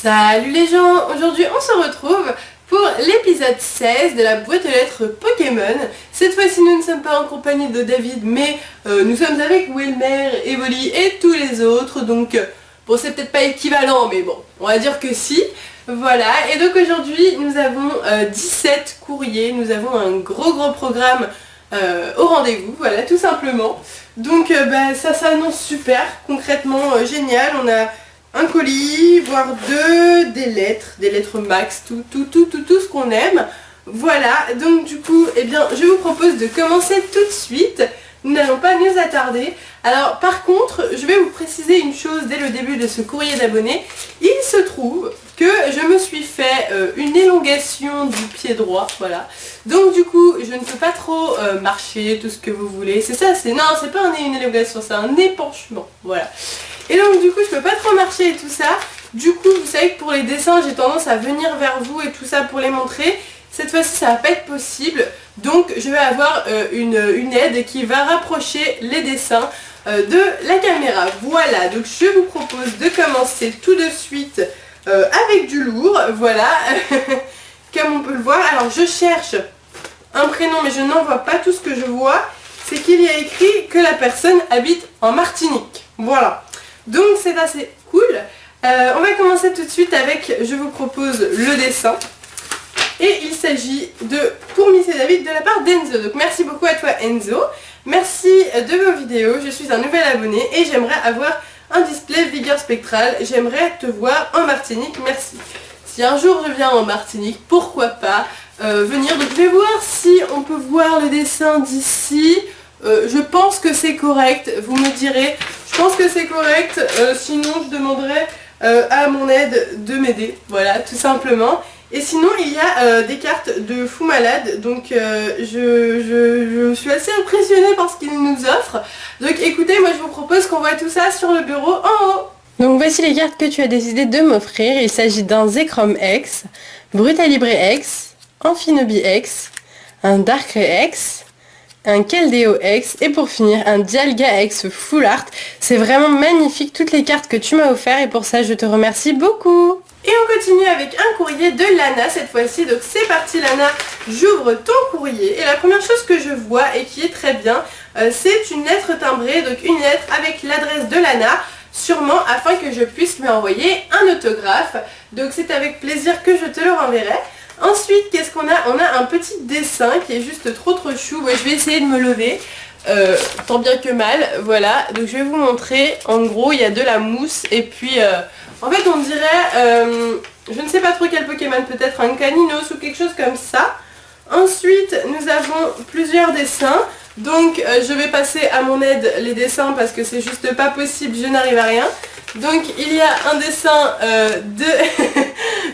Salut les gens, aujourd'hui on se retrouve pour l'épisode 16 de la boîte aux lettres Pokémon. Cette fois-ci nous ne sommes pas en compagnie de David mais nous sommes avec Wilmer, Evoli et tous les autres. Donc bon, c'est peut-être pas équivalent mais bon, on va dire que si. Voilà, et donc aujourd'hui nous avons 17 courriers, nous avons un gros programme au rendez-vous, voilà tout simplement. Donc ça s'annonce super, concrètement génial. On a un colis, voire deux, des lettres max, tout ce qu'on aime. Voilà, donc du coup, eh bien, je vous propose de commencer tout de suite. Nous n'allons pas nous attarder. Alors par contre, je vais vous préciser une chose dès le début de ce courrier d'abonnés. Il se trouve que je me suis fait une élongation du pied droit, voilà. Donc du coup, je ne peux pas trop marcher, tout ce que vous voulez. C'est ça, non, c'est pas une élongation, c'est un épanchement, voilà. Et donc du coup, je peux pas trop marcher et tout ça. Du coup, vous savez que pour les dessins, j'ai tendance à venir vers vous et tout ça pour les montrer. Cette fois-ci, ça va pas être possible. Donc je vais avoir une aide qui va rapprocher les dessins de la caméra. Voilà, donc je vous propose de commencer tout de suite avec du lourd, voilà, comme on peut le voir. Alors je cherche un prénom mais je n'en vois pas. Tout ce que je vois, c'est qu'il y a écrit que la personne habite en Martinique, voilà. Donc c'est assez cool. On va commencer tout de suite avec, je vous propose le dessin. Et il s'agit de Pour Miss et David de la part d'Enzo. Donc merci beaucoup à toi Enzo. Merci de vos vidéos. Je suis un nouvel abonné et j'aimerais avoir un display vigueur spectrale. J'aimerais te voir en Martinique. Merci. Si un jour je viens en Martinique, pourquoi pas venir. Donc je vais voir si on peut voir le dessin d'ici. Je pense que c'est correct. Vous me direz. Je pense que c'est correct. Sinon je demanderai à mon aide de m'aider. Voilà, tout simplement. Et sinon il y a des cartes de fou malade, donc je suis assez impressionnée par ce qu'il nous offre. Donc écoutez, moi je vous propose qu'on voit tout ça sur le bureau en haut. Donc voici les cartes que tu as décidé de m'offrir. Il s'agit d'un Zekrom X, Brutalibré X, Amphinobi X, un Darkrai X, un Keldeo X et pour finir un Dialga X Full Art. C'est vraiment magnifique toutes les cartes que tu m'as offert et pour ça je te remercie beaucoup. Et on continue avec un courrier de Lana cette fois-ci. Donc c'est parti Lana, j'ouvre ton courrier. Et la première chose que je vois et qui est très bien, c'est une lettre timbrée. Donc une lettre avec l'adresse de Lana, sûrement afin que je puisse lui envoyer un autographe. Donc c'est avec plaisir que je te le renverrai. Ensuite, qu'est-ce qu'on a? On a un petit dessin qui est juste trop chou. Ouais, je vais essayer de me lever. Tant bien que mal, voilà. Donc je vais vous montrer. En gros, il y a de la mousse et puis... en fait on dirait, je ne sais pas trop quel Pokémon, peut-être un Caninos ou quelque chose comme ça. Ensuite nous avons plusieurs dessins. Donc je vais passer à mon aide les dessins parce que c'est juste pas possible, je n'arrive à rien. Donc il y a un dessin de...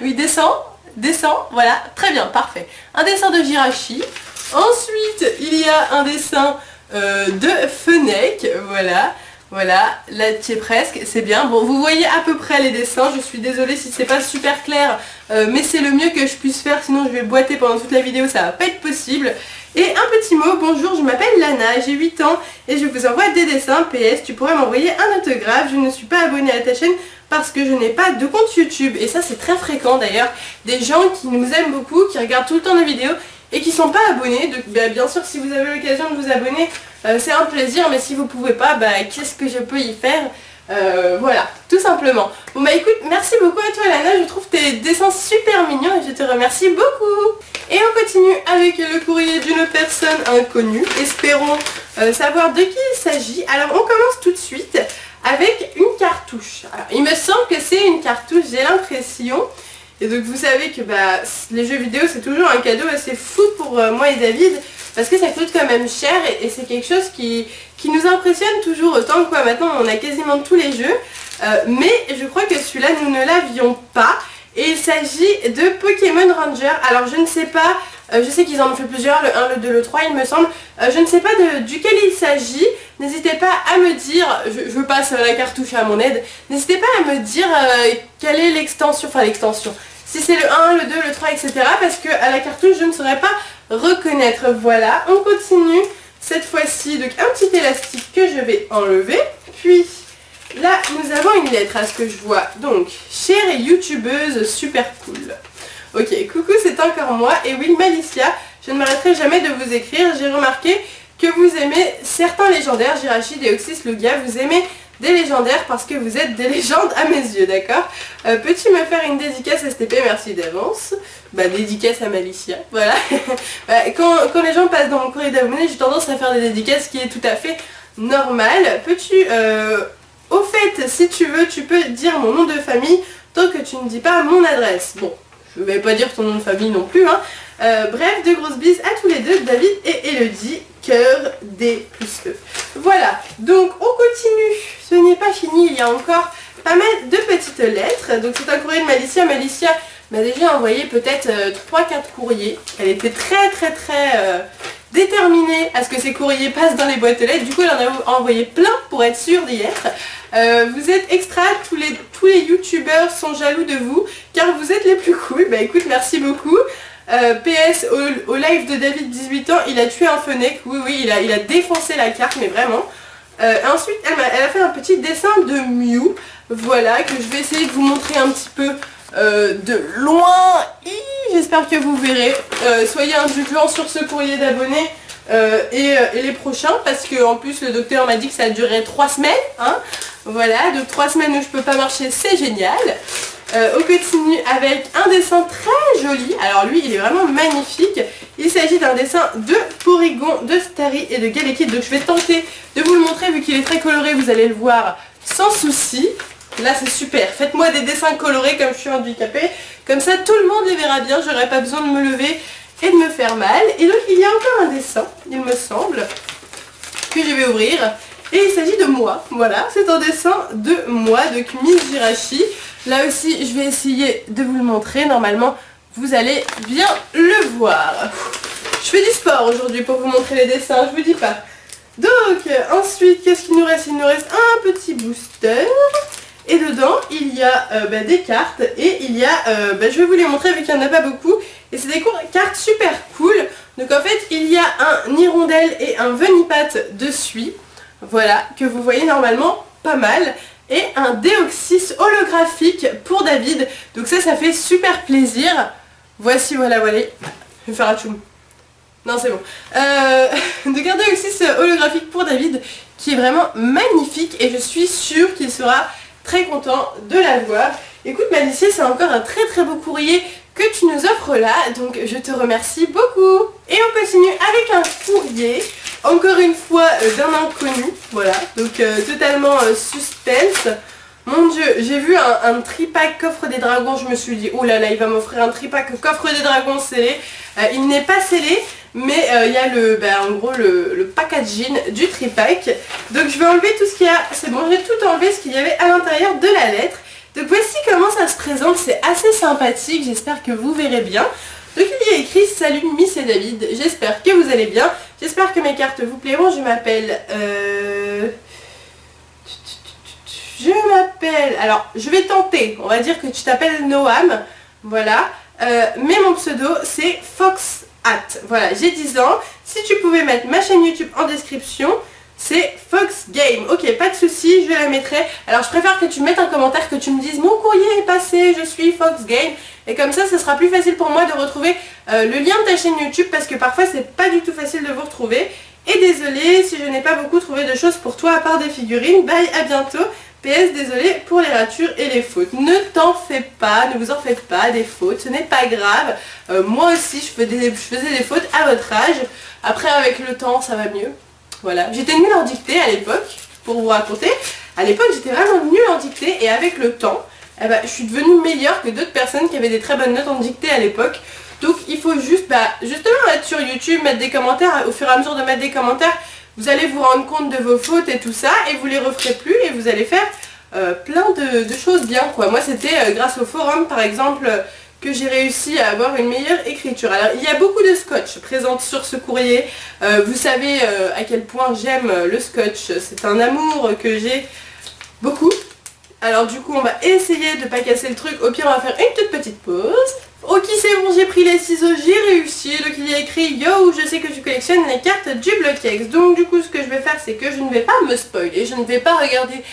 oui, dessin, voilà, très bien, parfait. Un dessin de Jirachi. Ensuite il y a un dessin de Fennec, voilà. Voilà, là tu es presque, c'est bien. Bon, vous voyez à peu près les dessins, je suis désolée si c'est pas super clair, mais c'est le mieux que je puisse faire, sinon je vais boiter pendant toute la vidéo, ça va pas être possible. Et un petit mot, bonjour, je m'appelle Lana, j'ai 8 ans et je vous envoie des dessins. PS, tu pourrais m'envoyer un autographe, je ne suis pas abonnée à ta chaîne parce que je n'ai pas de compte YouTube. Et ça c'est très fréquent d'ailleurs, des gens qui nous aiment beaucoup, qui regardent tout le temps nos vidéos et qui sont pas abonnés. Donc bien sûr si vous avez l'occasion de vous abonner, c'est un plaisir, mais si vous pouvez pas, qu'est-ce que je peux y faire? Voilà, tout simplement. Bon bah écoute, merci beaucoup à toi Lana, je trouve tes dessins super mignons et je te remercie beaucoup. Et on continue avec le courrier d'une personne inconnue. Espérons savoir de qui il s'agit. Alors on commence tout de suite avec une cartouche. Alors il me semble que c'est une cartouche, j'ai l'impression. Et donc vous savez que les jeux vidéo c'est toujours un cadeau assez fou pour moi et David. Parce que ça coûte quand même cher et c'est quelque chose qui nous impressionne toujours autant, quoi. Maintenant on a quasiment tous les jeux, mais je crois que celui-là nous ne l'avions pas. Et il s'agit de Pokémon Ranger. Alors je ne sais pas, je sais qu'ils en ont fait plusieurs, le 1, le 2, le 3 il me semble. Je ne sais pas duquel il s'agit. N'hésitez pas à me dire, je passe la cartouche à mon aide. N'hésitez pas à me dire quelle est l'extension, enfin l'extension. Si c'est le 1, le 2, le 3, etc. Parce que à la cartouche je ne saurais pas reconnaître. Voilà, on continue cette fois-ci. Donc un petit élastique que je vais enlever. Puis là nous avons une lettre à ce que je vois. Donc, chère youtubeuse super cool. Ok, coucou, c'est encore moi. Et oui, Malicia, je ne m'arrêterai jamais de vous écrire. J'ai remarqué que vous aimez certains légendaires, Jirachi, Deoxys, Lugia. Vous aimez des légendaires parce que vous êtes des légendes à mes yeux, d'accord. Peux-tu me faire une dédicace STP? Merci d'avance. Bah, dédicace à Malicia, voilà. Quand les gens passent dans mon courrier d'abonnés, j'ai tendance à faire des dédicaces, ce qui est tout à fait normal. Peux-tu, au fait, si tu veux, tu peux dire mon nom de famille tant que tu ne dis pas mon adresse. Bon, je vais pas dire ton nom de famille non plus, hein. Bref, de grosses bises à tous les deux, David et Elodie, cœur D plus E. Voilà, donc on continue, ce n'est pas fini, il y a encore pas mal de petites lettres. Donc c'est un courrier de Malicia. Malicia m'a déjà envoyé peut-être 3-4 courriers. Elle était très déterminée à ce que ces courriers passent dans les boîtes aux lettres. Du coup elle en a envoyé plein pour être sûre d'y être. Vous êtes extra, tous les youtubeurs sont jaloux de vous car vous êtes les plus cool. Bah écoute, merci beaucoup. PS, au live de David 18 ans, il a tué un Fennec. Oui, il a défoncé la carte, mais vraiment. Ensuite, elle a fait un petit dessin de Mew. Voilà, que je vais essayer de vous montrer un petit peu de loin. J'espère que vous verrez. Soyez indulgents sur ce courrier d'abonnés et les prochains, parce que en plus le docteur m'a dit que ça durait 3 semaines. Hein. Voilà, donc 3 semaines où je peux pas marcher, c'est génial. On continue avec un dessin très joli. Alors lui, il est vraiment magnifique. Il s'agit d'un dessin de Porygon, de Starry et de Galekid. Donc je vais tenter de vous le montrer vu qu'il est très coloré. Vous allez le voir sans souci. Là, c'est super. Faites-moi des dessins colorés comme je suis handicapée. Comme ça, tout le monde les verra bien. J'aurai pas besoin de me lever et de me faire mal. Et donc, il y a encore un dessin, il me semble, que je vais ouvrir. Et il s'agit de moi. Voilà, c'est un dessin de moi, de Miss Jirachi. Là aussi, je vais essayer de vous le montrer. Normalement, vous allez bien le voir. Je fais du sport aujourd'hui pour vous montrer les dessins, je vous dis pas. Donc, ensuite, qu'est-ce qu'il nous reste? Il nous reste un petit booster. Et dedans, il y a des cartes. Et il y a, je vais vous les montrer vu qu'il n'y en a pas beaucoup. Et c'est des cartes super cool. Donc en fait, il y a un hirondelle et un Venipat de suie. Voilà, que vous voyez normalement pas mal. Et un Deoxys holographique pour David. Donc ça fait super plaisir. Voici, voilà. Je vais faire un tchoum. Non, c'est bon. Donc un Deoxys holographique pour David qui est vraiment magnifique. Et je suis sûre qu'il sera très content de l'avoir. Écoute Malicia, c'est encore un très beau courrier que tu nous offres là. Donc je te remercie beaucoup. Et on continue avec un courrier. Encore une fois d'un inconnu, voilà, donc totalement suspense. Mon dieu, j'ai vu un tripack coffre des dragons, je me suis dit, oh là là, il va m'offrir un tripack coffre des dragons scellé. Il n'est pas scellé, mais il y a en gros le packaging du tripack. Donc je vais enlever tout ce qu'il y a, c'est bon, j'ai tout enlevé ce qu'il y avait à l'intérieur de la lettre. Donc voici comment ça se présente, c'est assez sympathique, j'espère que vous verrez bien. Donc il y a écrit « Salut Miss et David, j'espère que vous allez bien, j'espère que mes cartes vous plairont, je m'appelle... Alors, je vais tenter, on va dire que tu t'appelles Noam, voilà, mais mon pseudo c'est FoxHat, voilà, j'ai 10 ans, si tu pouvais mettre ma chaîne YouTube en description, c'est Fox Game. Ok, pas de souci, je la mettrai. Alors je préfère que tu mettes un commentaire, que tu me dises mon courrier est passé, je suis Fox Game. Et comme ça, ce sera plus facile pour moi de retrouver le lien de ta chaîne YouTube parce que parfois c'est pas du tout facile de vous retrouver. Et désolée si je n'ai pas beaucoup trouvé de choses pour toi à part des figurines. Bye, à bientôt. PS, désolée pour les ratures et les fautes. Ne t'en fais pas, ne vous en faites pas des fautes, ce n'est pas grave. Moi aussi je faisais des fautes à votre âge. Après avec le temps ça va mieux. Voilà, j'étais nulle en dictée à l'époque, pour vous raconter. À l'époque, j'étais vraiment nulle en dictée et avec le temps, je suis devenue meilleure que d'autres personnes qui avaient des très bonnes notes en dictée à l'époque. Donc il faut juste, justement être sur YouTube, mettre des commentaires, au fur et à mesure de mettre des commentaires, vous allez vous rendre compte de vos fautes et tout ça et vous les referez plus et vous allez faire plein de choses bien quoi. Moi c'était grâce au forum par exemple que j'ai réussi à avoir une meilleure écriture. Alors il y a beaucoup de scotch présent sur ce courrier. Vous savez à quel point j'aime le scotch. C'est un amour que j'ai beaucoup. Alors du coup on va essayer de ne pas casser le truc. Au pire on va faire une toute petite pause. Ok, c'est bon, j'ai pris les ciseaux, j'ai réussi. Donc il y a écrit yo, je sais que tu collectionnes les cartes du Block-X. Donc du coup ce que je vais faire, c'est que je ne vais pas me spoiler, je ne vais pas regarder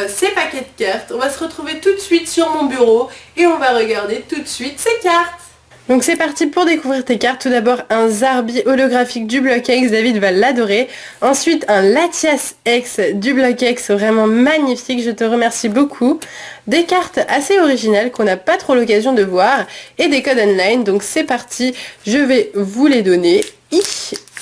ces paquets de cartes. On va se retrouver tout de suite sur mon bureau et on va regarder tout de suite ces cartes. Donc c'est parti pour découvrir tes cartes. Tout d'abord un Zarbi holographique du Block-X, David va l'adorer. Ensuite un Latias X du Block-X, vraiment magnifique, je te remercie beaucoup. Des cartes assez originales qu'on n'a pas trop l'occasion de voir et des codes online. Donc c'est parti, je vais vous les donner.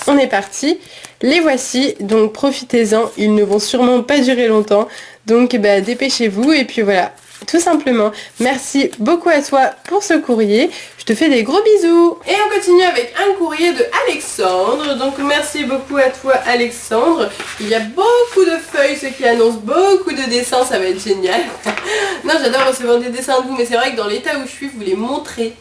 On est parti. Les voici, donc profitez-en, ils ne vont sûrement pas durer longtemps. Donc dépêchez-vous et puis voilà. Tout simplement, merci beaucoup à toi pour ce courrier, je te fais des gros bisous. Et on continue avec un courrier de Alexandre, donc merci beaucoup à toi Alexandre. Il y a beaucoup de feuilles, ce qui annonce beaucoup de dessins, ça va être génial. Non, j'adore recevoir des dessins de vous, mais c'est vrai que dans l'état où je suis, vous les montrer,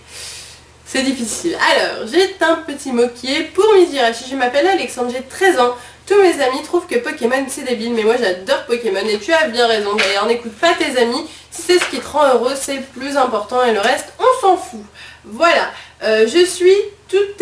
c'est difficile. Alors, j'ai un petit mot qui est pour Mizirachi, je m'appelle Alexandre, j'ai 13 ans. Tous mes amis trouvent que Pokémon c'est débile, mais moi j'adore Pokémon et tu as bien raison. D'ailleurs, n'écoute pas tes amis, si c'est ce qui te rend heureux, c'est le plus important et le reste, on s'en fout. Voilà, je suis toutes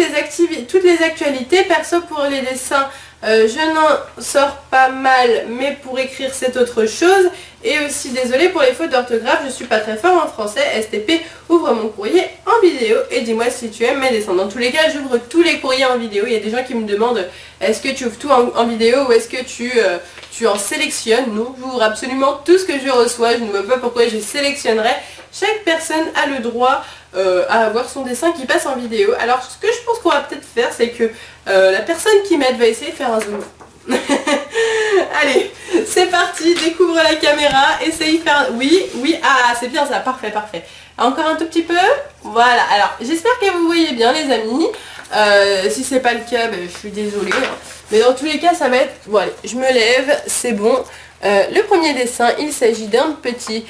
les actualités, perso pour les dessins, je n'en sors pas mal, mais pour écrire c'est autre chose. Et aussi désolé pour les fautes d'orthographe, je suis pas très fort en français. STP, ouvre mon courrier en vidéo et dis-moi si tu aimes mes dessins. Dans tous les cas, j'ouvre tous les courriers en vidéo. Il y a des gens qui me demandent est-ce que tu ouvres tout en vidéo ou est-ce que tu en sélectionnes. Non, j'ouvre absolument tout ce que je reçois. Je ne vois pas pourquoi je sélectionnerais. Chaque personne a le droit à avoir son dessin qui passe en vidéo. Alors ce que je pense qu'on va peut-être faire, c'est que la personne qui m'aide va essayer de faire un zoom. Allez, c'est parti, découvre la caméra, essaye de faire... Oui, ah c'est bien ça, parfait. Encore un tout petit peu. Voilà, alors j'espère que vous voyez bien les amis. Si c'est pas le cas, je suis désolée. Mais dans tous les cas, ça va être... Bon allez, je me lève, c'est bon. Le premier dessin, il s'agit d'un petit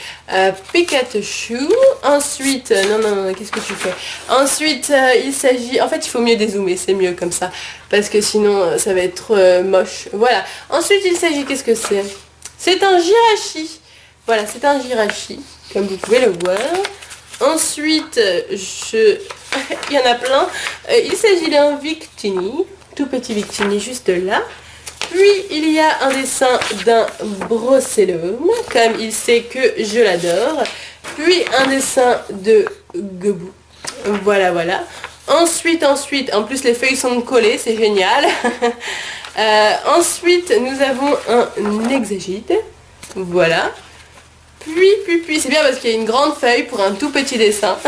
Pikachu. Ensuite, non, qu'est-ce que tu fais? Ensuite, il s'agit... En fait, il faut mieux dézoomer, c'est mieux comme ça. Parce que sinon, ça va être moche. Voilà. Ensuite, il s'agit... Qu'est-ce que c'est? C'est un Jirachi. Voilà, c'est un Jirachi, comme vous pouvez le voir. Ensuite, il y en a plein. Il s'agit d'un Victini. Tout petit Victini, juste là. Puis il y a un dessin d'un Brossellum, comme il sait que je l'adore. Puis un dessin de Gobu. Voilà. Ensuite, en plus les feuilles sont collées, c'est génial. Ensuite, nous avons un Exagite. Voilà. Puis, c'est bien parce qu'il y a une grande feuille pour un tout petit dessin.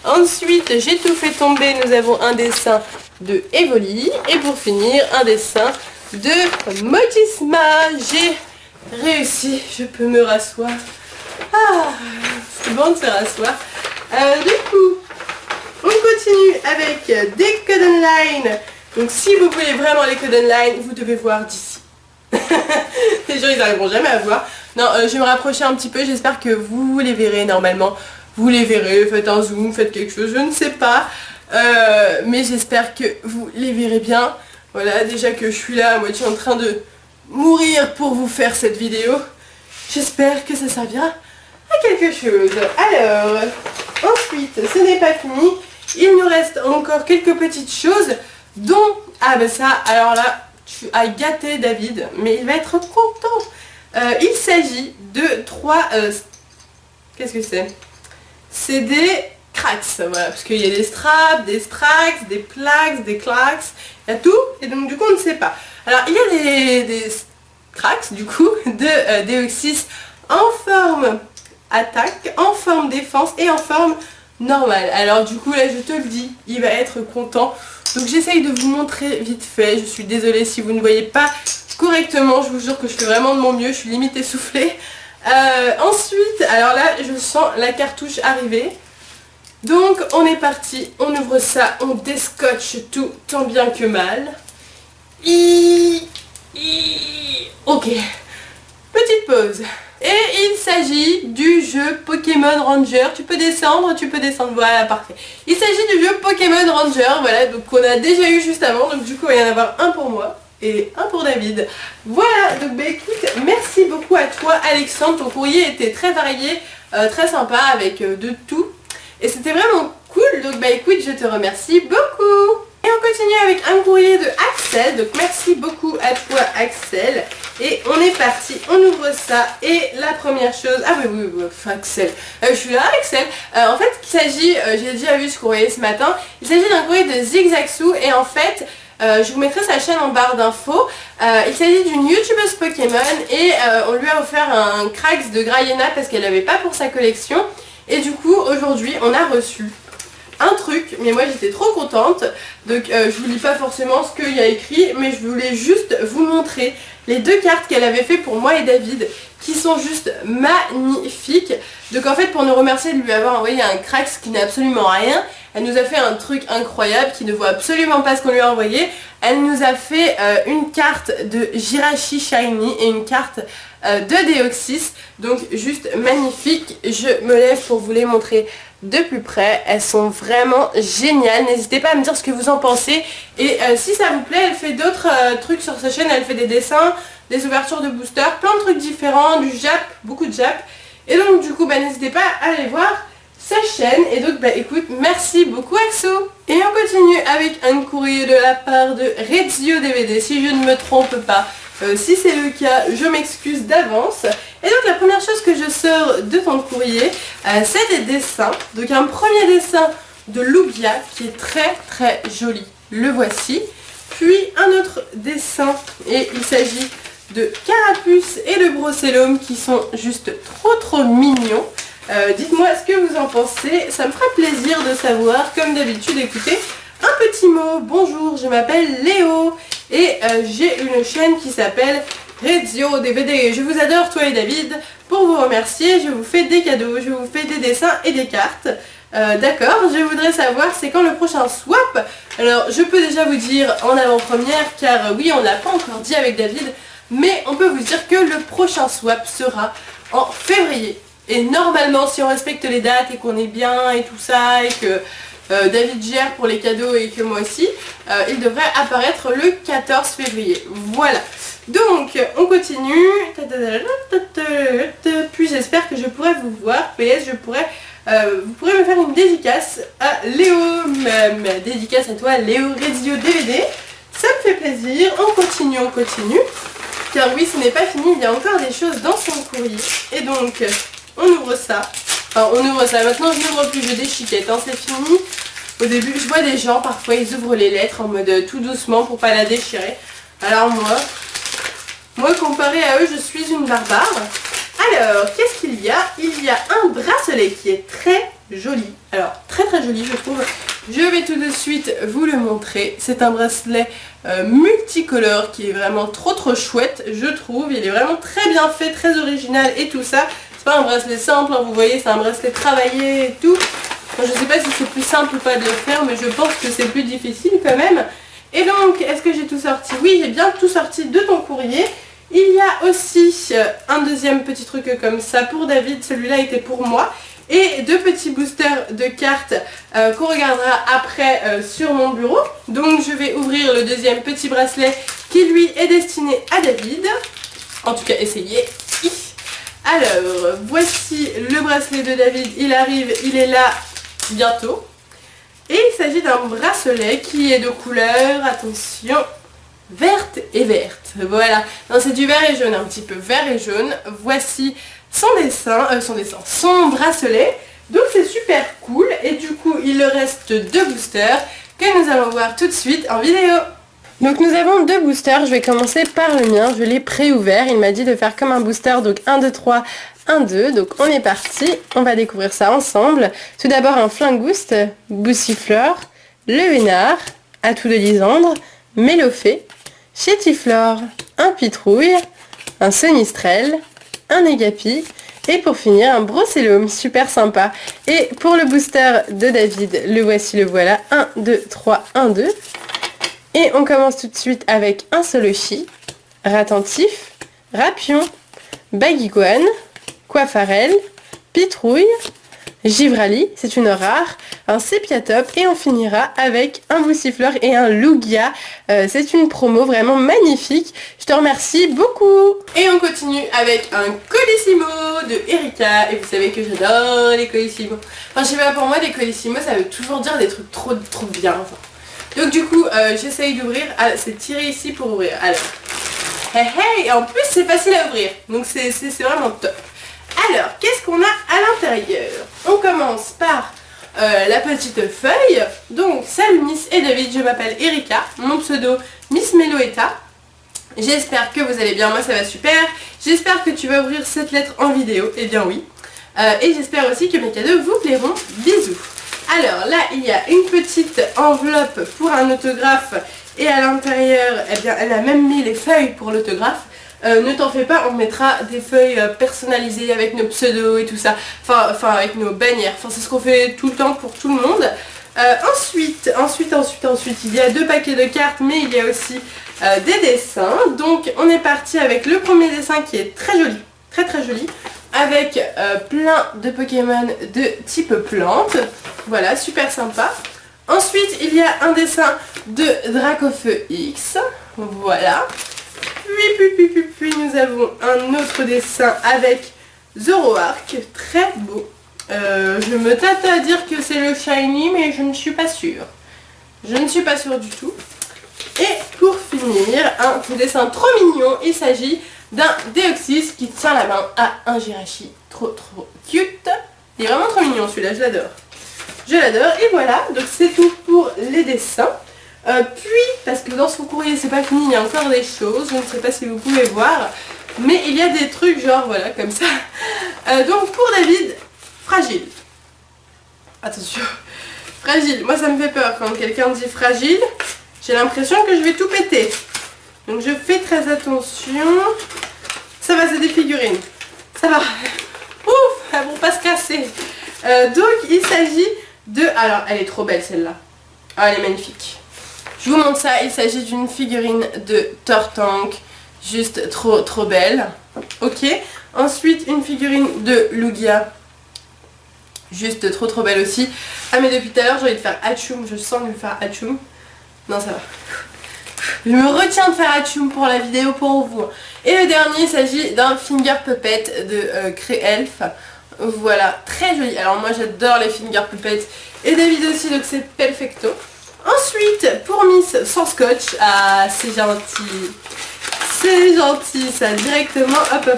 Ensuite, j'ai tout fait tomber, nous avons un dessin de Evoli. Et pour finir, un dessin de Motisma. J'ai réussi, je peux me rasseoir. Ah, c'est bon de se rasseoir. Du coup, on continue avec des codes online. Donc si vous voulez vraiment les codes online, vous devez voir d'ici. Les gens ils n'arriveront jamais à voir. Non, je vais me rapprocher un petit peu, j'espère que vous les verrez normalement. Vous les verrez, faites un zoom, faites quelque chose, je ne sais pas. Mais j'espère que vous les verrez bien. Voilà, déjà que je suis là à moitié en train de mourir pour vous faire cette vidéo. J'espère que ça servira à quelque chose. Alors, ensuite, ce n'est pas fini. Il nous reste encore quelques petites choses dont... Ah ben ça, alors là, tu as gâté David, mais il va être content. Il s'agit de 3... Qu'est-ce que c'est? C'est des cracks, voilà, parce qu'il y a des straps, des strax, des plaques, des claques, il y a tout, et donc du coup on ne sait pas. Alors il y a des cracks du coup de Deoxys en forme attaque, en forme défense et en forme normale. Alors du coup là je te le dis, il va être content. Donc j'essaye de vous montrer vite fait, je suis désolée si vous ne voyez pas correctement, je vous jure que je fais vraiment de mon mieux, je suis limite essoufflée. Ensuite, alors là je sens la cartouche arriver. Donc on est parti, on ouvre ça, on descotche tout tant bien que mal. Ok, petite pause. Et il s'agit du jeu Pokémon Ranger. Tu peux descendre, voilà, parfait. Il s'agit du jeu Pokémon Ranger, voilà, donc qu'on a déjà eu juste avant. Donc du coup il va y en avoir un pour moi et un pour David. Voilà, donc bah écoute, merci beaucoup à toi Alexandre. Ton courrier était très varié, très sympa avec de tout. Et c'était vraiment cool, donc bah écoute, je te remercie beaucoup. Et on continue avec un courrier de Axel, donc merci beaucoup à toi Axel. Et on est parti, on ouvre ça et la première chose, ah oui, Axel, je suis là Axel. En fait il s'agit, j'ai déjà vu ce courrier ce matin, il s'agit d'un courrier de Zigzagsou et en fait je vous mettrai sa chaîne en barre d'infos. Il s'agit d'une youtubeuse Pokémon et on lui a offert un Krax de Grayena parce qu'elle n'avait pas pour sa collection. Et du coup aujourd'hui on a reçu un truc, mais moi j'étais trop contente, donc je vous lis pas forcément ce qu'il y a écrit, mais je voulais juste vous montrer les deux cartes qu'elle avait fait pour moi et David, qui sont juste magnifiques. Donc en fait pour nous remercier de lui avoir envoyé un Krax qui n'a absolument rien, elle nous a fait un truc incroyable qui ne voit absolument pas ce qu'on lui a envoyé. Elle nous a fait une carte de Jirachi Shiny et une carte de Deoxys, donc juste magnifique. Je me lève pour vous les montrer de plus près, elles sont vraiment géniales, n'hésitez pas à me dire ce que vous en pensez et si ça vous plaît, elle fait d'autres trucs sur sa chaîne, elle fait des dessins, des ouvertures de booster, plein de trucs différents, du Jap, beaucoup de Jap, et donc du coup bah n'hésitez pas à aller voir sa chaîne. Et donc bah écoute, merci beaucoup Axo. Et on continue avec un courrier de la part de Rezio DVD, si je ne me trompe pas. Si c'est le cas, je m'excuse d'avance. Et donc la première chose que je sors de ton courrier, c'est des dessins. Donc un premier dessin de Lugia qui est très très joli. Le voici. Puis un autre dessin et il s'agit de Carapuce et le Brossellum qui sont juste trop mignons. Dites-moi ce que vous en pensez, ça me fera plaisir de savoir. Comme d'habitude, écoutez, un petit mot. Bonjour, je m'appelle Léo et j'ai une chaîne qui s'appelle Rezio DVD. Je vous adore, toi et David. Pour vous remercier, je vous fais des cadeaux, je vous fais des dessins et des cartes. D'accord, je voudrais savoir c'est quand le prochain swap. Alors je peux déjà vous dire en avant-première car oui, on l'a pas encore dit avec David, mais on peut vous dire que le prochain swap sera en février. Et normalement, si on respecte les dates et qu'on est bien et tout ça, et que David gère pour les cadeaux et que moi aussi, il devrait apparaître le 14 février. Voilà. Donc, on continue. Puis j'espère que je pourrai vous voir. PS, vous pourrez me faire une dédicace à Léo. Ma dédicace à toi, Léo Rezio DVD. Ça me fait plaisir. On continue. Car oui, ce n'est pas fini. Il y a encore des choses dans son courrier. Et donc... on ouvre ça. Enfin, on ouvre ça. Maintenant, je n'ouvre plus, je déchiquette. Hein, c'est fini. Au début, je vois des gens, parfois, ils ouvrent les lettres en mode tout doucement pour pas la déchirer. Alors moi, comparé à eux, je suis une barbare. Alors, qu'est-ce qu'il y a? Il y a un bracelet qui est très joli. Alors, très joli, je trouve. Je vais tout de suite vous le montrer. C'est un bracelet multicolore qui est vraiment trop chouette, je trouve. Il est vraiment très bien fait, très original et tout ça. C'est pas un bracelet simple, hein, vous voyez, c'est un bracelet travaillé et tout. Enfin, je sais pas si c'est plus simple ou pas de le faire, mais je pense que c'est plus difficile quand même. Et donc, est-ce que j'ai tout sorti? Oui, j'ai bien tout sorti de ton courrier. Il y a aussi un deuxième petit truc comme ça pour David, celui-là était pour moi. Et deux petits boosters de cartes qu'on regardera après sur mon bureau. Donc je vais ouvrir le deuxième petit bracelet qui lui est destiné à David. En tout cas, essayez. Alors, voici le bracelet de David, il arrive, il est là bientôt. Et il s'agit d'un bracelet qui est de couleur, attention, verte et verte. Voilà, c'est du vert et jaune, un petit peu vert et jaune. Voici son bracelet. Donc c'est super cool. Et du coup, il leur reste deux boosters que nous allons voir tout de suite en vidéo. Donc nous avons deux boosters, je vais commencer par le mien, je l'ai pré-ouvert, il m'a dit de faire comme un booster, donc 1, 2, 3, 1, 2, donc on est parti, on va découvrir ça ensemble. Tout d'abord un Flingouste, Boussifleur, le Vénard, Atout de Lysandre, Mélofée, Chétiflore, un Pitrouille, un Sonistrel, un Égapi, et pour finir un Brossellum, super sympa. Et pour le booster de David, le voici, le voilà, 1, 2, 3, 1, 2. Et on commence tout de suite avec un Solochi, Ratentif, Rapion, Baguiguane, Coiffarel, Pitrouille, Givrali, c'est une rare, un sépia top et on finira avec un boussifleur et un Lugia. C'est une promo vraiment magnifique. Je te remercie beaucoup. Et on continue avec un Colissimo de Erika. Et vous savez que j'adore les Colissimo. Enfin, je sais pas, pour moi, les Colissimo, ça veut toujours dire des trucs trop bien. Enfin. Donc du coup, j'essaye d'ouvrir. Ah, c'est tiré ici pour ouvrir. Alors, hey, hey, et en plus, c'est facile à ouvrir. Donc c'est vraiment top. Alors, qu'est-ce qu'on a à l'intérieur? On commence par la petite feuille. Donc, salut Miss et David, je m'appelle Erika, mon pseudo Miss Meloetta. J'espère que vous allez bien, moi ça va super. J'espère que tu vas ouvrir cette lettre en vidéo, eh bien oui. Et j'espère aussi que mes cadeaux vous plairont. Bisous. Alors là, il y a une petite enveloppe pour un autographe. Et à l'intérieur, eh bien, elle a même mis les feuilles pour l'autographe. Ne t'en fais pas, on mettra des feuilles personnalisées avec nos pseudos et tout ça. Enfin avec nos bannières. Enfin, c'est ce qu'on fait tout le temps pour tout le monde. Ensuite, il y a 2 paquets de cartes, mais il y a aussi des dessins. Donc, on est parti avec le premier dessin qui est très joli. Très joli. Avec plein de Pokémon de type plante. Voilà, super sympa. Ensuite, il y a un dessin de Dracofeu X. Voilà. Puis nous avons un autre dessin avec Zoroark, très beau. Je me tâte à dire que c'est le shiny, mais je ne suis pas sûre. Je ne suis pas sûre du tout. Et pour finir, un dessin trop mignon, il s'agit d'un Deoxys qui tient la main à un Jirachi. Trop cute. Il est vraiment trop mignon celui-là, je l'adore. Je l'adore, et voilà, donc c'est tout pour les dessins. Puis, parce que dans son courrier c'est pas fini, il y a encore des choses, je ne sais pas si vous pouvez voir, mais il y a des trucs genre, voilà, comme ça. Donc pour David, fragile. Attention, fragile, moi ça me fait peur quand quelqu'un dit fragile, j'ai l'impression que je vais tout péter. Donc je fais très attention. Ça va, c'est des figurines. Ça va. Ouf, elles vont pas se casser. Donc il s'agit de... Alors, elle est trop belle celle-là. Ah, elle est magnifique. Je vous montre ça, il s'agit d'une figurine de Tortank, juste trop belle. Ok, ensuite une figurine de Lugia, juste trop belle aussi. Ah mais depuis tout à l'heure j'ai envie de faire Hachoum, je sens de lui faire Hachoum. Non ça va. Je me retiens de faire Hachoum pour la vidéo pour vous. Et le dernier, il s'agit d'un Finger Puppet de Créelf. Voilà, très joli. Alors moi j'adore les Finger Puppets et David aussi, donc c'est perfecto. Ensuite, pour Miss sans scotch, ah c'est gentil. C'est gentil ça, directement hop.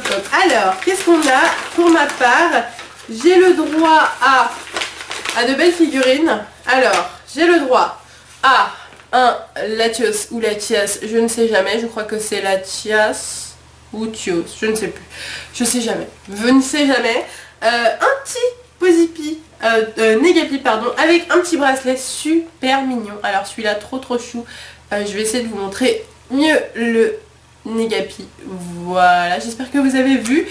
Alors, qu'est-ce qu'on a? Pour ma part, j'ai le droit à de belles figurines. Alors, j'ai le droit à un Latios ou Latias, je ne sais jamais, je crois que c'est Latias ou Tios, je ne sais plus. Je sais jamais, je ne sais jamais. Un petit Posipi, Negapi pardon, avec un petit bracelet super mignon. Alors celui-là trop chou. Je vais essayer de vous montrer mieux le Negapi. Voilà, j'espère que vous avez vu.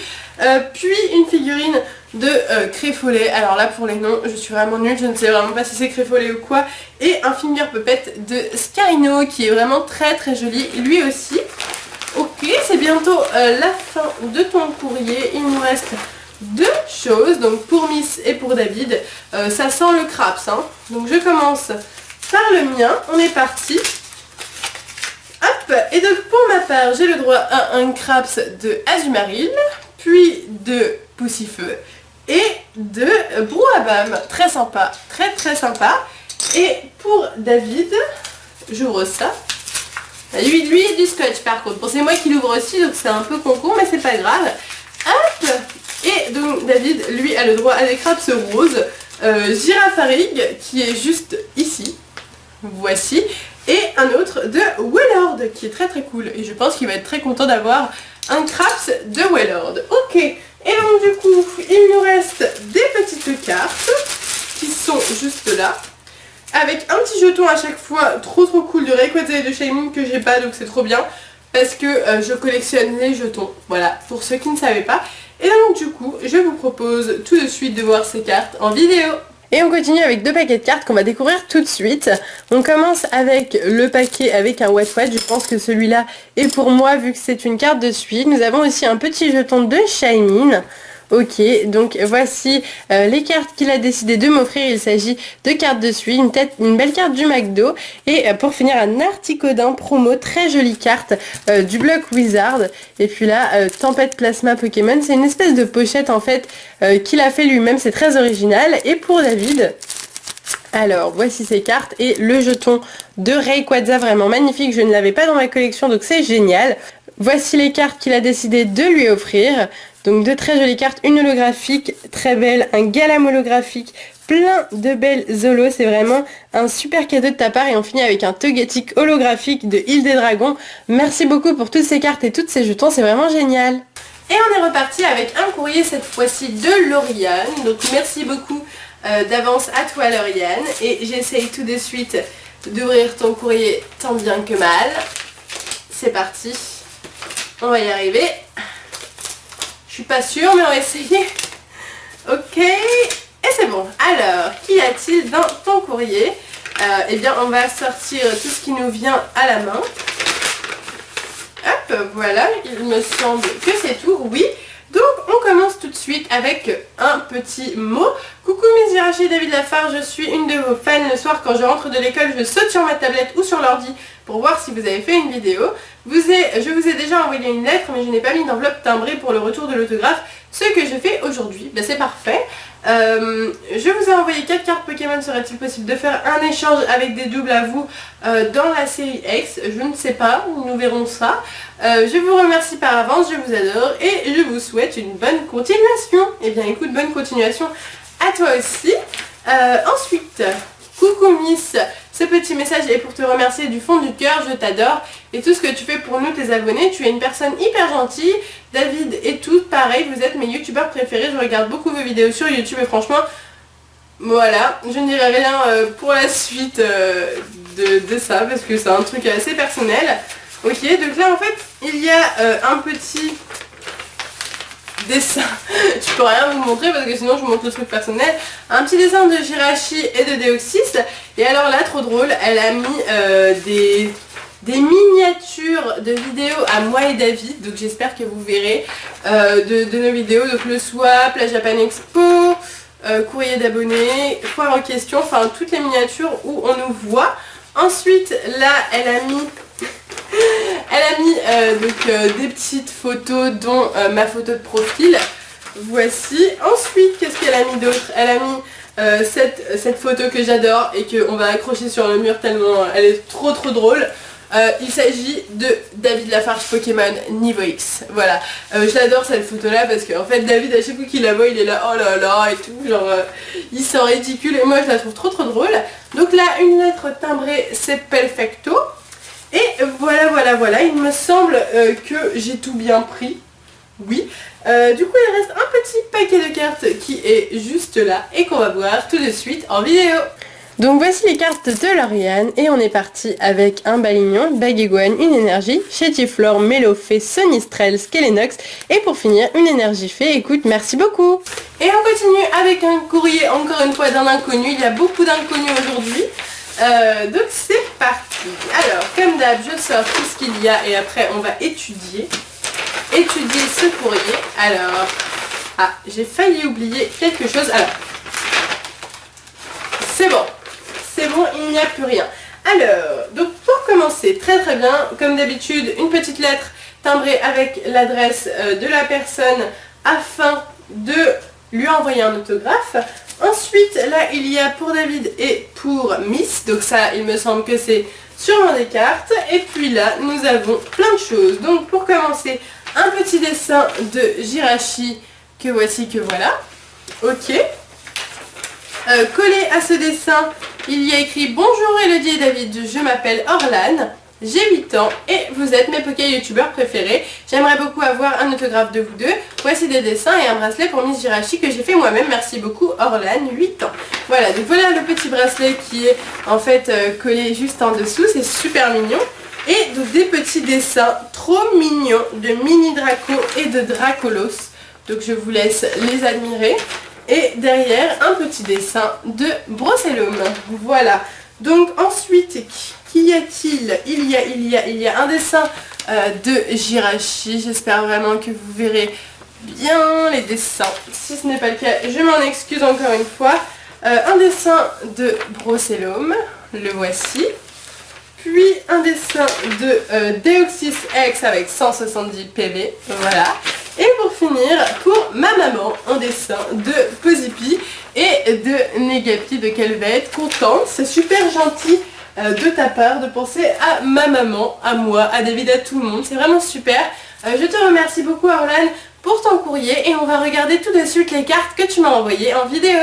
Puis une figurine de Créfollet. Alors là pour les noms, je suis vraiment nulle, je ne sais vraiment pas si c'est Créfollet ou quoi. Et un Finger Puppet de Scarino qui est vraiment très joli, lui aussi. Ok, c'est bientôt la fin de ton courrier. Il nous reste 2 choses, donc pour Miss et pour David. Ça sent le craps, hein. Donc je commence par le mien. On est parti. Hop, et donc pour ma part, j'ai le droit à un craps de Azumarill, puis de Poussifeu et de Brouhabam. Très sympa, très sympa. Et pour David, j'ouvre ça. Lui du scotch par contre. Bon, c'est moi qui l'ouvre aussi, donc c'est un peu con, mais c'est pas grave. Hop. Et donc David, lui, a le droit à des craps roses. Girafarig, qui est juste ici. Voici. Et un autre de Wailord, qui est très cool. Et je pense qu'il va être très content d'avoir un craps de Wailord. Ok. Et donc du coup, il nous reste des petites cartes qui sont juste là. Avec un petit jeton à chaque fois, trop cool de Rayquaza et de Shaymin que j'ai pas, donc c'est trop bien. Parce que je collectionne les jetons, voilà, pour ceux qui ne savaient pas. Et donc du coup, je vous propose tout de suite de voir ces cartes en vidéo. Et on continue avec 2 paquets de cartes qu'on va découvrir tout de suite. On commence avec le paquet avec un Wet Wet. Je pense que celui-là est pour moi vu que c'est une carte de suite. Nous avons aussi un petit jeton de Shaymin. Ok, donc voici les cartes qu'il a décidé de m'offrir. Il s'agit de cartes de suie, une belle carte du McDo. Et pour finir, un Articodin promo, très jolie carte du bloc Wizard. Et puis là, Tempête Plasma Pokémon, c'est une espèce de pochette en fait qu'il a fait lui-même, c'est très original. Et pour David, alors voici ces cartes et le jeton de Rayquaza, vraiment magnifique, je ne l'avais pas dans ma collection donc c'est génial. Voici les cartes qu'il a décidé de lui offrir. Donc de très jolies cartes, une holographique très belle, un Galam holographique, plein de belles holos, c'est vraiment un super cadeau de ta part. Et on finit avec un Togetic holographique de Île des Dragons. Merci beaucoup pour toutes ces cartes et tous ces jetons, c'est vraiment génial. Et on est reparti avec un courrier cette fois-ci de Lauriane, donc merci beaucoup d'avance à toi Lauriane. Et j'essaye tout de suite d'ouvrir ton courrier tant bien que mal. C'est parti, on va y arriver. Je suis pas sûre, mais on va essayer. Ok, et c'est bon. Alors, qu'y a-t-il dans ton courrier? Eh bien, on va sortir tout ce qui nous vient à la main. Hop, voilà, il me semble que c'est tout, oui. Donc, on commence tout de suite avec un petit mot. Coucou Miss Jirachi et David Lafarge, je suis une de vos fans. Le soir, quand je rentre de l'école, je saute sur ma tablette ou sur l'ordi pour voir si vous avez fait une vidéo. Je vous ai déjà envoyé une lettre, mais je n'ai pas mis d'enveloppe timbrée pour le retour de l'autographe, ce que je fais aujourd'hui. Ben, c'est parfait. Je vous ai envoyé 4 cartes Pokémon. Serait-il possible de faire un échange avec des doubles à vous dans la série X? Je ne sais pas, nous verrons ça. Je vous remercie par avance, je vous adore et je vous souhaite une bonne continuation. Eh bien écoute, bonne continuation à toi aussi. Ensuite, coucou Miss, ce petit message est pour te remercier du fond du cœur, je t'adore et tout ce que tu fais pour nous tes abonnés, tu es une personne hyper gentille. David et tout, pareil, vous êtes mes youtubeurs préférés, je regarde beaucoup vos vidéos sur YouTube et franchement, voilà, je ne dirai rien pour la suite de ça parce que c'est un truc assez personnel. Ok, donc là en fait, il y a un petit dessin, je peux rien vous montrer parce que sinon je vous montre le truc personnel, un petit dessin de Jirachi et de Deoxys. Et alors là, trop drôle, elle a mis des miniatures de vidéos à moi et David, donc j'espère que vous verrez de nos vidéos, donc le swap, la Japan Expo, courrier d'abonnés, foire en question, enfin toutes les miniatures où on nous voit. Ensuite là elle a mis des petites photos dont ma photo de profil. Voici. Ensuite, qu'est-ce qu'elle a mis d'autre? Elle a mis cette photo que j'adore et qu'on va accrocher sur le mur tellement elle est trop drôle. Il s'agit de David Lafarge Pokémon niveau X. Voilà. Je l'adore cette photo là parce qu'en fait David à chaque fois qu'il la voit il est là oh là là et tout. Genre il sent ridicule et moi je la trouve trop drôle. Donc là une lettre timbrée c'est perfecto. Et voilà, il me semble que j'ai tout bien pris, oui. Du coup il reste un petit paquet de cartes qui est juste là et qu'on va voir tout de suite en vidéo. Donc voici les cartes de Lauriane et on est parti avec un Balignon, Baguiguane, une énergie, Chétiflore, Mélofée, Sonistrel, Skelenox et pour finir une énergie fée. Écoute, merci beaucoup. Et on continue avec un courrier encore une fois d'un inconnu, il y a beaucoup d'inconnus aujourd'hui. Donc c'est parti. Alors comme d'hab je sors tout ce qu'il y a et après on va étudier ce courrier. Alors j'ai failli oublier quelque chose. Alors c'est bon, il n'y a plus rien. Alors donc pour commencer, très bien, comme d'habitude une petite lettre timbrée avec l'adresse de la personne afin de lui envoyer un autographe. Ensuite, là, il y a pour David et pour Miss. Donc ça, il me semble que c'est sûrement des cartes. Et puis là, nous avons plein de choses. Donc pour commencer, un petit dessin de Jirachi que voici, que voilà. Ok. Collé à ce dessin, il y a écrit « Bonjour Elodie et David, je m'appelle Orlan. J'ai 8 ans et vous êtes mes Poké youtubeurs préférés. J'aimerais beaucoup avoir un autographe de vous deux. Voici des dessins et un bracelet pour Miss Jirachi que j'ai fait moi-même. Merci beaucoup Orlan, 8 ans. » Voilà, donc voilà le petit bracelet qui est en fait collé juste en dessous. C'est super mignon. Et donc des petits dessins trop mignons de mini Draco et de Dracolos. Donc je vous laisse les admirer. Et derrière un petit dessin de Brossellum. Voilà. Donc ensuite, qu'y a-t-il? Il y a un dessin de Jirachi. J'espère vraiment que vous verrez bien les dessins. Si ce n'est pas le cas, je m'en excuse encore une fois. Un dessin de Brocellum, le voici. Puis un dessin de Deoxys X avec 170 PV, voilà. Et pour finir, pour ma maman, un dessin de Posipi et de Negapi, de qu'elle va être contente. C'est super gentil de ta part de penser à ma maman, à moi, à David, à tout le monde. C'est vraiment super. Je te remercie beaucoup Orlan pour ton courrier et on va regarder tout de suite les cartes que tu m'as envoyées en vidéo.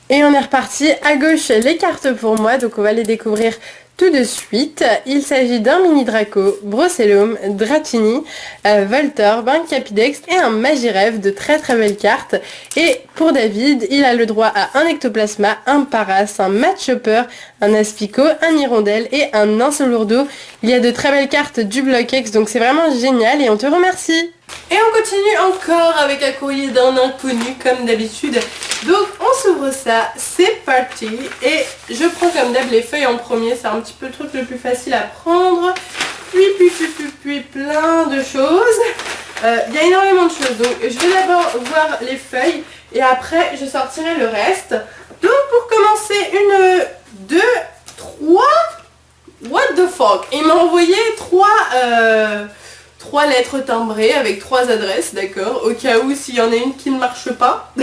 Et on est reparti à gauche les cartes pour moi, donc on va les découvrir tout de suite. Il s'agit d'un mini Draco, Brocellum, Dratini, Voltorb, un Capidex et un Magirev, de très très belles cartes. Et pour David, il a le droit à un Ectoplasma, un Paras, un Matchopper, un Aspico, un Hirondelle et un Ancelourdeau. Il y a de très belles cartes du bloc X, donc c'est vraiment génial et on te remercie. Et on continue encore avec un courrier d'un inconnu comme d'habitude. Donc on s'ouvre ça, c'est parti. Et je prends comme d'hab les feuilles en premier, c'est un petit peu le truc le plus facile à prendre. Puis plein de choses. Il y a énormément de choses, donc je vais d'abord voir les feuilles et après je sortirai le reste. Donc pour commencer, 1, 2, 3. What the fuck? Il m'a envoyé 3 lettres timbrées avec 3 adresses, d'accord, au cas où s'il y en a une qui ne marche pas.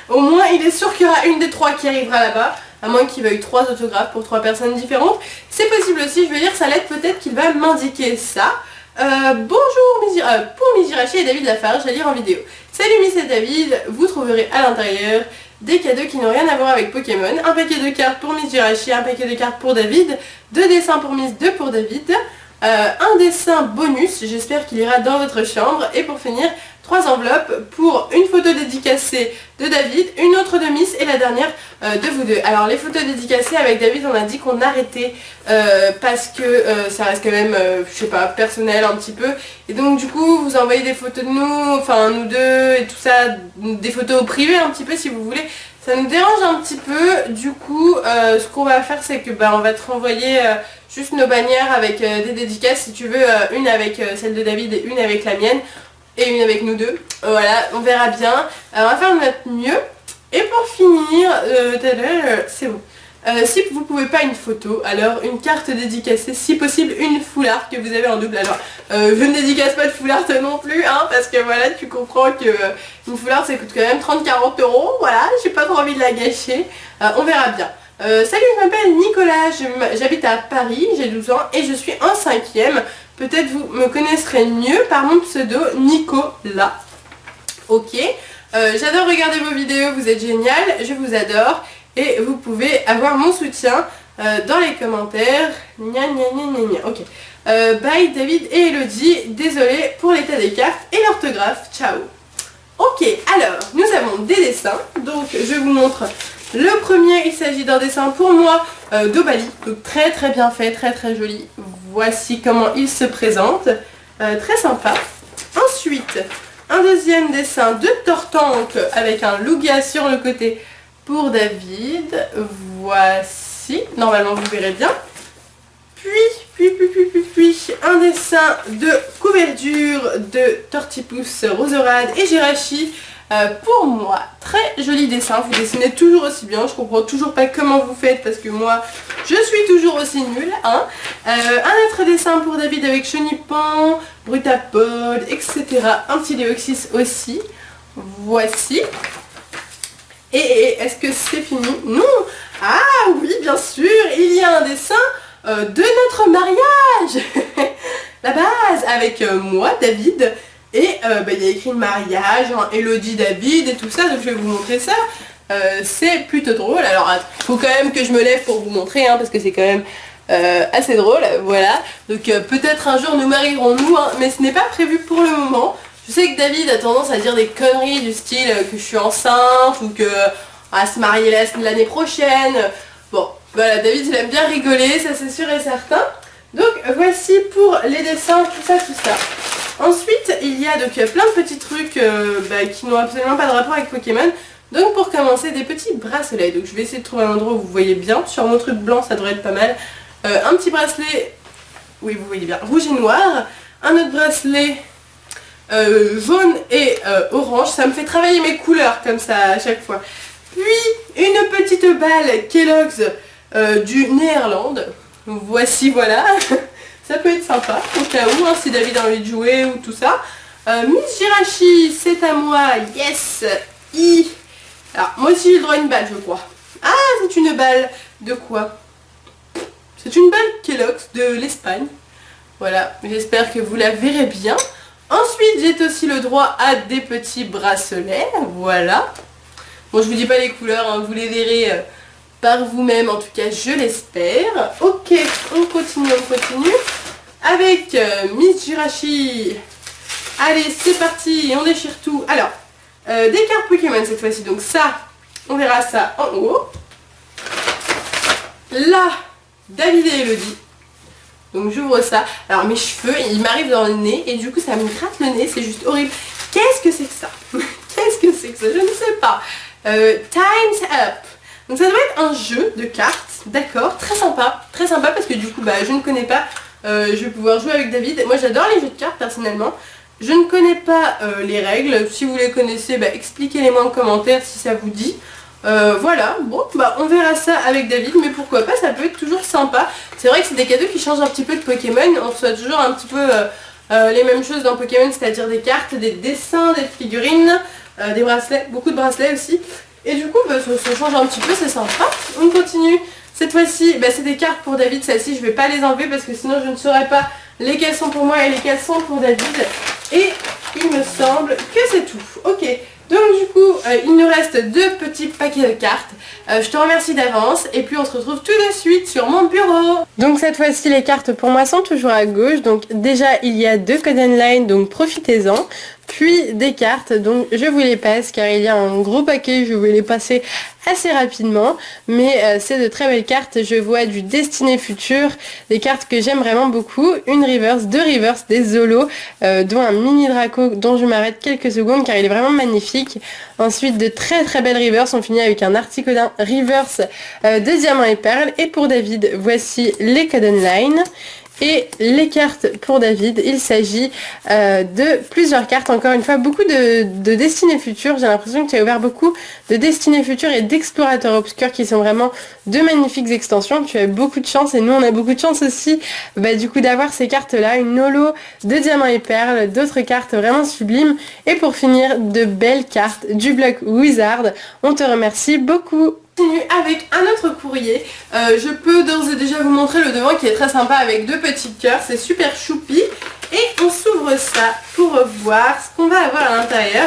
Au moins il est sûr qu'il y aura une des 3 qui arrivera là-bas, à moins qu'il veuille 3 autographes pour 3 personnes différentes. C'est possible aussi, je vais lire sa lettre, peut-être qu'il va m'indiquer ça. Bonjour pour Mizirachi et David Lafarge, à lire en vidéo. Salut Miss et David, vous trouverez à l'intérieur des cadeaux qui n'ont rien à voir avec Pokémon, un paquet de cartes pour Mizirachi, un paquet de cartes pour David, 2 dessins pour Miss, 2 pour David. Un dessin bonus, j'espère qu'il ira dans votre chambre. Et pour finir, 3 enveloppes pour une photo dédicacée de David, une autre de Miss et la dernière de vous deux. Alors les photos dédicacées avec David, on a dit qu'on arrêtait parce que ça reste quand même, je sais pas, personnel un petit peu. Et donc du coup, vous envoyez des photos de nous, enfin nous deux et tout ça, des photos privées un petit peu si vous voulez. Ça nous dérange un petit peu, du coup ce qu'on va faire c'est que on va te renvoyer juste nos bannières avec des dédicaces si tu veux, une avec celle de David et une avec la mienne et une avec nous deux. Voilà, on verra bien. On va faire de notre mieux. Et pour finir, c'est bon. Si vous ne pouvez pas une photo, alors une carte dédicacée, si possible une foulard que vous avez en double. Alors je ne dédicace pas de foulard non plus, hein, parce que voilà, tu comprends que une foulard ça coûte quand même 30-40 €, voilà, j'ai pas trop envie de la gâcher, on verra bien. Salut, je m'appelle Nicolas, j'habite à Paris, j'ai 12 ans et je suis en 5e. Peut-être vous me connaisserez mieux par mon pseudo Nicolas. Ok, j'adore regarder vos vidéos, vous êtes génial, je vous adore. Et vous pouvez avoir mon soutien dans les commentaires. Gna gna gna gna gna. Ok. Bye David et Elodie. Désolée pour l'état des cartes et l'orthographe. Ciao. Ok, alors nous avons des dessins. Donc je vous montre le premier. Il s'agit d'un dessin pour moi d'Obali. Donc très très bien fait, très très joli. Voici comment il se présente. Très sympa. Ensuite, un deuxième dessin de Tortank avec un Lugia sur le côté. Pour David, voici, normalement vous verrez bien. Puis, un dessin de couverture de Tortipousse, Roserade et Jirachi pour moi. Très joli dessin, vous dessinez toujours aussi bien, je comprends toujours pas comment vous faites parce que moi, je suis toujours aussi nulle. Hein. Un autre dessin pour David avec Chenipan, Brutapod, etc. Un petit Deoxys aussi, voici. Et est-ce que c'est fini? Non. Ah oui, bien sûr, il y a un dessin de notre mariage. La base, avec moi, David, et il y a écrit mariage, hein, Elodie, David et tout ça, donc je vais vous montrer ça. C'est plutôt drôle. Alors, il faut quand même que je me lève pour vous montrer, hein, parce que c'est quand même assez drôle, voilà. Donc peut-être un jour nous marierons-nous, hein, mais ce n'est pas prévu pour le moment. Je sais que David a tendance à dire des conneries du style que je suis enceinte ou que à se marier l'année prochaine. Bon, voilà, David il aime bien rigoler, ça c'est sûr et certain. Donc voici pour les dessins, tout ça. Ensuite, il y a donc plein de petits trucs qui n'ont absolument pas de rapport avec Pokémon. Donc pour commencer, des petits bracelets. Donc je vais essayer de trouver un endroit où vous voyez bien. Sur mon truc blanc, ça devrait être pas mal. Un petit bracelet, oui vous voyez bien, rouge et noir. Un autre bracelet jaune et orange. Ça me fait travailler mes couleurs comme ça à chaque fois. Puis une petite balle Kellogg's du Néerlande. Voici, voilà. Ça peut être sympa au cas où, hein, si David a envie de jouer ou tout ça. Miss Jirachi, c'est à moi. Yes. Alors, moi aussi j'ai le droit à une balle, je crois. Ah, c'est une balle de quoi? C'est une balle Kellogg's de l'Espagne. Voilà, j'espère que vous la verrez bien. Ensuite, j'ai aussi le droit à des petits bracelets. Voilà. Bon, je vous dis pas les couleurs, hein, vous les verrez par vous-même, en tout cas, je l'espère. Ok, on continue. Avec Miss Jirachi. Allez, c'est parti, on déchire tout. Alors, des cartes Pokémon cette fois-ci. Donc ça, on verra ça en haut. Là, David et Elodie. Donc j'ouvre ça. Alors mes cheveux, ils m'arrivent dans le nez et du coup ça me gratte le nez, c'est juste horrible. Qu'est-ce que c'est que ça? Qu'est-ce que c'est que ça? Je ne sais pas. Time's Up. Donc ça doit être un jeu de cartes, d'accord, très sympa parce que du coup je ne connais pas, je vais pouvoir jouer avec David. Moi j'adore les jeux de cartes personnellement. Je ne connais pas les règles, si vous les connaissez, expliquez-les-moi en commentaire si ça vous dit. Voilà, bon, on verra ça avec David, mais pourquoi pas, ça peut être toujours sympa. C'est vrai que c'est des cadeaux qui changent un petit peu de Pokémon, on reçoit toujours un petit peu les mêmes choses dans Pokémon, c'est-à-dire des cartes, des dessins, des figurines, des bracelets, beaucoup de bracelets aussi. Et du coup, ça change un petit peu, c'est sympa. On continue. Cette fois-ci, c'est des cartes pour David, celles-ci, je vais pas les enlever parce que sinon je ne saurais pas lesquelles sont pour moi et lesquelles sont pour David. Et il me semble que c'est tout. Ok. Donc du coup, il nous reste 2 petits paquets de cartes. Je te remercie d'avance et puis on se retrouve tout de suite sur mon bureau. Donc cette fois-ci, les cartes pour moi sont toujours à gauche. Donc déjà, il y a 2 Code Line, donc profitez-en. Puis des cartes, donc je vous les passe car il y a un gros paquet, je vais les passer assez rapidement. Mais c'est de très belles cartes, je vois du Destiné Futur, des cartes que j'aime vraiment beaucoup. Une reverse, 2 reverse, des Zolos, dont un mini Draco dont je m'arrête quelques secondes car il est vraiment magnifique. Ensuite de très très belles reverse, on finit avec un Articodin reverse de Diamant et Perle. Et pour David, voici les Code Line. Et les cartes pour David, il s'agit de plusieurs cartes, encore une fois, beaucoup de Destiné Futur. J'ai l'impression que tu as ouvert beaucoup de Destiné Futur et d'Explorateur Obscur qui sont vraiment de magnifiques extensions. Tu as beaucoup de chance et nous on a beaucoup de chance aussi du coup d'avoir ces cartes-là. Une holo de Diamant et Perle, d'autres cartes vraiment sublimes. Et pour finir, de belles cartes du bloc Wizard. On te remercie beaucoup. Continue avec un autre courrier. Je peux d'ores et déjà vous montrer le devant qui est très sympa avec 2 petits cœurs, c'est super choupi. Et on s'ouvre ça pour voir ce qu'on va avoir à l'intérieur.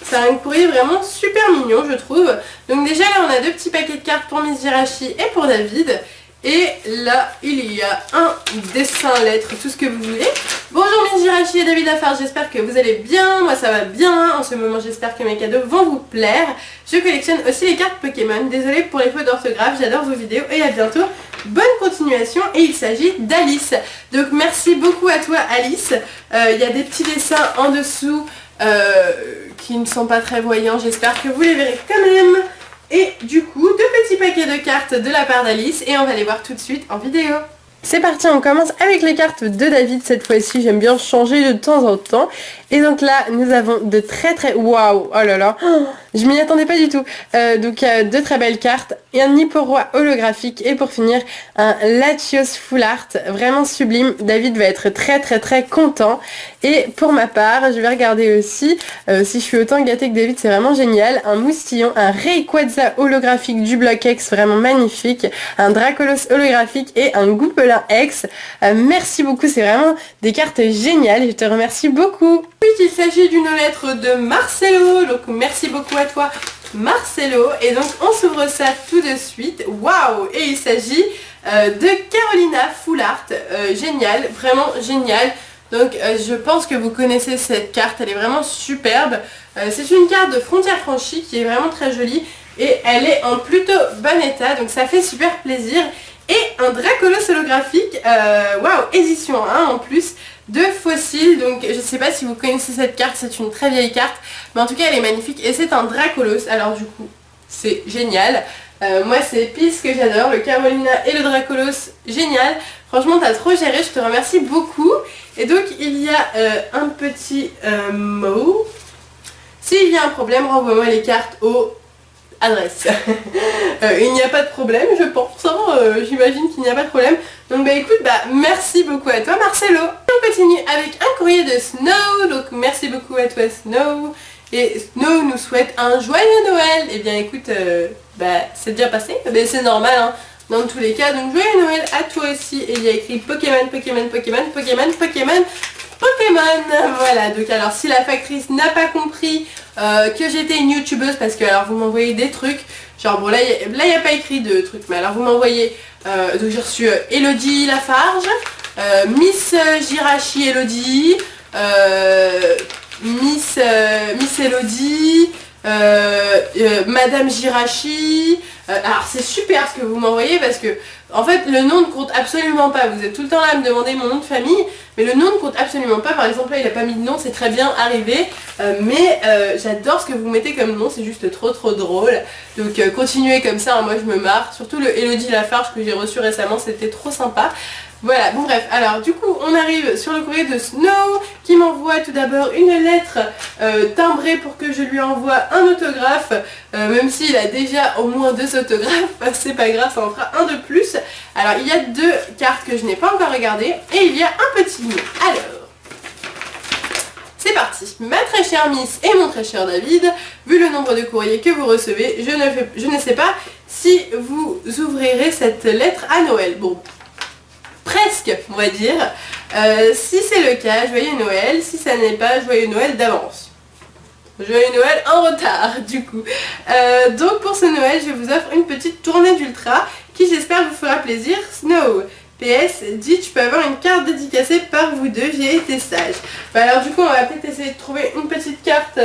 C'est un courrier vraiment super mignon je trouve. Donc déjà là on a 2 petits paquets de cartes pour Miss Jirachi et pour David. Et là il y a un dessin, lettre, tout ce que vous voulez. Bonjour Miss Jirachi et David Lafarge, j'espère que vous allez bien, moi ça va bien. En ce moment j'espère que mes cadeaux vont vous plaire. Je collectionne aussi les cartes Pokémon, désolée pour les fautes d'orthographe, j'adore vos vidéos et à bientôt. Bonne continuation et il s'agit d'Alice. Donc merci beaucoup à toi Alice. Il y a des petits dessins en dessous qui ne sont pas très voyants, j'espère que vous les verrez quand même. Et du coup, 2 petits paquets de cartes de la part d'Alice et on va les voir tout de suite en vidéo. C'est parti, on commence avec les cartes de David cette fois-ci, j'aime bien changer de temps en temps. Et donc là, nous avons de très très... Waouh, oh là là, je m'y attendais pas du tout. Donc 2 très belles cartes, et un Hipporoi holographique et pour finir, un Latios Full Art, vraiment sublime. David va être très très très content. Et pour ma part, je vais regarder aussi, si je suis autant gâtée que David, c'est vraiment génial. Un Moustillon, un Rayquaza holographique du bloc X, vraiment magnifique. Un Dracolos holographique et un Goupelin X. Merci beaucoup, c'est vraiment des cartes géniales, je te remercie beaucoup. Ensuite, il s'agit d'une lettre de Marcelo, donc merci beaucoup à toi Marcelo. Et donc on s'ouvre ça tout de suite. Waouh! Et il s'agit de Carolina Full Art, génial, vraiment génial. Donc je pense que vous connaissez cette carte, elle est vraiment superbe. C'est une carte de Frontières Franchies qui est vraiment très jolie et elle est en plutôt bon état, donc ça fait super plaisir. Et un Dracolos holographique, waouh, édition 1 en plus, de fossiles. Donc je sais pas si vous connaissez cette carte, c'est une très vieille carte, mais en tout cas elle est magnifique et c'est un Dracolos, alors du coup c'est génial. Moi c'est pile ce que j'adore, le Carolina et le Dracolos, génial. Franchement t'as trop géré, je te remercie beaucoup. Et donc il y a un petit mot. S'il y a un problème, renvoie-moi les cartes aux adresses. Il n'y a pas de problème, je pense, hein, j'imagine qu'il n'y a pas de problème. Donc bah écoute, merci beaucoup à toi Marcelo. On continue avec un courrier de Snow, donc merci beaucoup à toi Snow. Et Snow nous souhaite un joyeux Noël. Et bien écoute, c'est déjà passé, mais c'est normal hein, dans tous les cas. Donc joyeux Noël à toi aussi. Et il y a écrit Pokémon, Pokémon, Pokémon, Pokémon, Pokémon, Pokémon. Voilà, donc alors si la factrice n'a pas compris que j'étais une youtubeuse, parce que alors vous m'envoyez des trucs, genre bon là il n'y a pas écrit de trucs, mais alors vous m'envoyez, donc j'ai reçu Elodie Lafarge, Miss Jirachi Elodie, Miss Elodie, Madame Jirachi. Alors c'est super ce que vous m'envoyez parce que en fait le nom ne compte absolument pas. Vous êtes tout le temps là à me demander mon nom de famille, mais le nom ne compte absolument pas. Par exemple là il a pas mis de nom, c'est très bien arrivé, mais j'adore ce que vous mettez comme nom, c'est juste trop drôle. Donc continuez comme ça, hein, moi je me marre. Surtout le Elodie Lafarge que j'ai reçu récemment, c'était trop sympa. Voilà, bon bref, alors du coup on arrive sur le courrier de Snow qui m'envoie tout d'abord une lettre timbrée pour que je lui envoie un autographe, même s'il a déjà au moins 2 autographes, c'est pas grave, ça en fera un de plus. Alors il y a 2 cartes que je n'ai pas encore regardées et il y a un petit mot. Alors, c'est parti. Ma très chère Miss et mon très cher David, vu le nombre de courriers que vous recevez, je ne sais pas si vous ouvrirez cette lettre à Noël. Bon, presque, on va dire. Si c'est le cas, joyeux Noël. Si ça n'est pas, joyeux Noël d'avance. Joyeux Noël en retard, du coup. Donc pour ce Noël, je vous offre une petite tournée d'ultra qui j'espère vous fera plaisir. Snow. PS, dites, je peux avoir une carte dédicacée par vous deux, j'ai été sage. Alors du coup, on va peut-être essayer de trouver une petite carte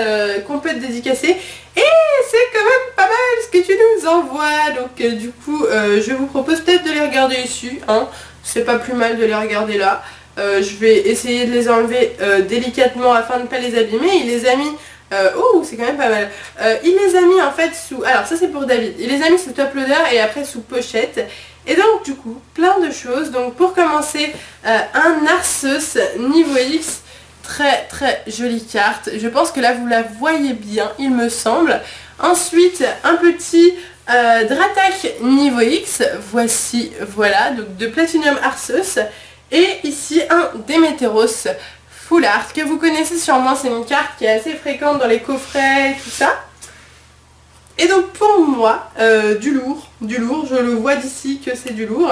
qu'on peut dédicacer. Et c'est quand même pas mal ce que tu nous envoies. Donc du coup, je vous propose peut-être de les regarder ici, hein. C'est pas plus mal de les regarder là. Je vais essayer de les enlever délicatement afin de ne pas les abîmer. Il les a mis... oh, c'est quand même pas mal. Il les a mis en fait sous... Alors ça c'est pour David. Il les a mis sous top loader et après sous pochette. Et donc du coup, plein de choses. Donc pour commencer, un Arceus niveau X. Très jolie carte. Je pense que là vous la voyez bien, il me semble. Ensuite, un petit... Dratak niveau X, voici, voilà, donc de Platinum Arceus, et ici un Démétéros Full Art, que vous connaissez sûrement, c'est une carte qui est assez fréquente dans les coffrets et tout ça. Et donc pour moi, du lourd, je le vois d'ici que c'est du lourd.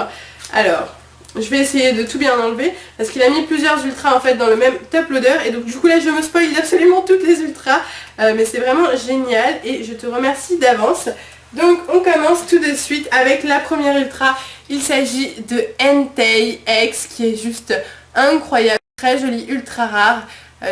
Alors, je vais essayer de tout bien enlever, parce qu'il a mis plusieurs ultras en fait dans le même top loader, et donc du coup là je me spoil absolument toutes les ultras, mais c'est vraiment génial, et je te remercie d'avance. Donc on commence tout de suite avec la première ultra. Il s'agit de Entei X qui est juste incroyable, très jolie, ultra rare.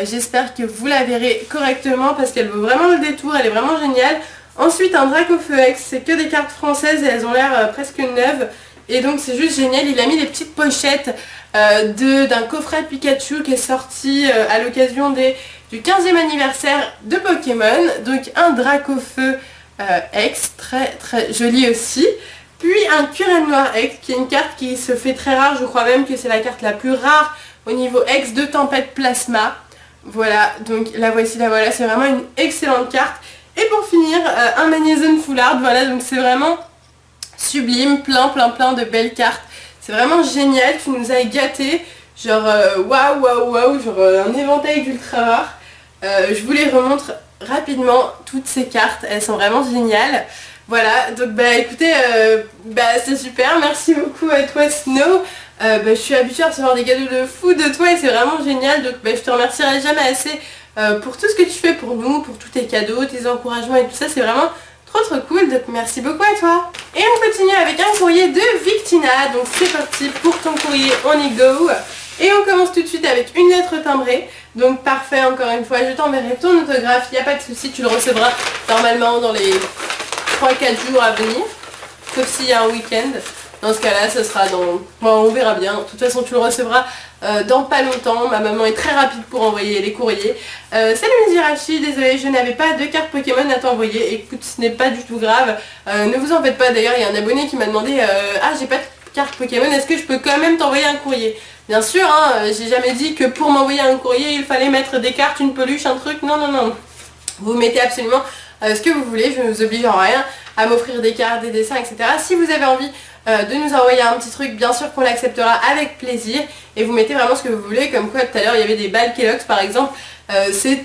J'espère que vous la verrez correctement parce qu'elle vaut vraiment le détour, elle est vraiment géniale. Ensuite un Dracofeu X, c'est que des cartes françaises et elles ont l'air presque neuves. Et donc c'est juste génial, il a mis des petites pochettes d'un coffret Pikachu qui est sorti à l'occasion du 15e anniversaire de Pokémon. Donc un Dracofeu X, très joli aussi. Puis un Cuirain Noir X, qui est une carte qui se fait très rare, je crois même que c'est la carte la plus rare au niveau X de Tempête Plasma. Voilà, donc la voici, la voilà, c'est vraiment une excellente carte. Et pour finir, un Magnézone Full Art, voilà, donc c'est vraiment sublime, plein de belles cartes. C'est vraiment génial, tu nous as gâtés, genre waouh, genre un éventail d'ultra rares. Je vous les remontre rapidement, toutes ces cartes, elles sont vraiment géniales. Voilà, donc écoutez, c'est super, merci beaucoup à toi Snow. Je suis habituée à recevoir des cadeaux de fou de toi et c'est vraiment génial, donc je te remercierai jamais assez pour tout ce que tu fais pour nous, pour tous tes cadeaux, tes encouragements et tout ça, c'est vraiment trop cool, donc merci beaucoup à toi. Et on continue avec un courrier de Victina, donc c'est parti pour ton courrier, on y go. Et on commence tout de suite avec une lettre timbrée, donc parfait, encore une fois, je t'enverrai ton autographe, il n'y a pas de souci, tu le recevras normalement dans les 3-4 jours à venir, sauf s'il y a un week-end. Dans ce cas-là, ce sera dans... Bon, on verra bien. De toute façon, tu le recevras dans pas longtemps. Ma maman est très rapide pour envoyer les courriers. Salut Mizirachi, désolée, je n'avais pas de carte Pokémon à t'envoyer. Écoute, ce n'est pas du tout grave. Ne vous en faites pas. D'ailleurs, il y a un abonné qui m'a demandé ah, j'ai pas de carte Pokémon, est-ce que je peux quand même t'envoyer un courrier? Bien sûr, hein, j'ai jamais dit que pour m'envoyer un courrier, il fallait mettre des cartes, une peluche, un truc. Non, non, non. Vous mettez absolument ce que vous voulez, je ne vous oblige en rien à m'offrir des cartes, des dessins, etc. Si vous avez envie de nous envoyer un petit truc, bien sûr qu'on l'acceptera avec plaisir. Et vous mettez vraiment ce que vous voulez, comme quoi tout à l'heure il y avait des balles Kellogg's par exemple. C'est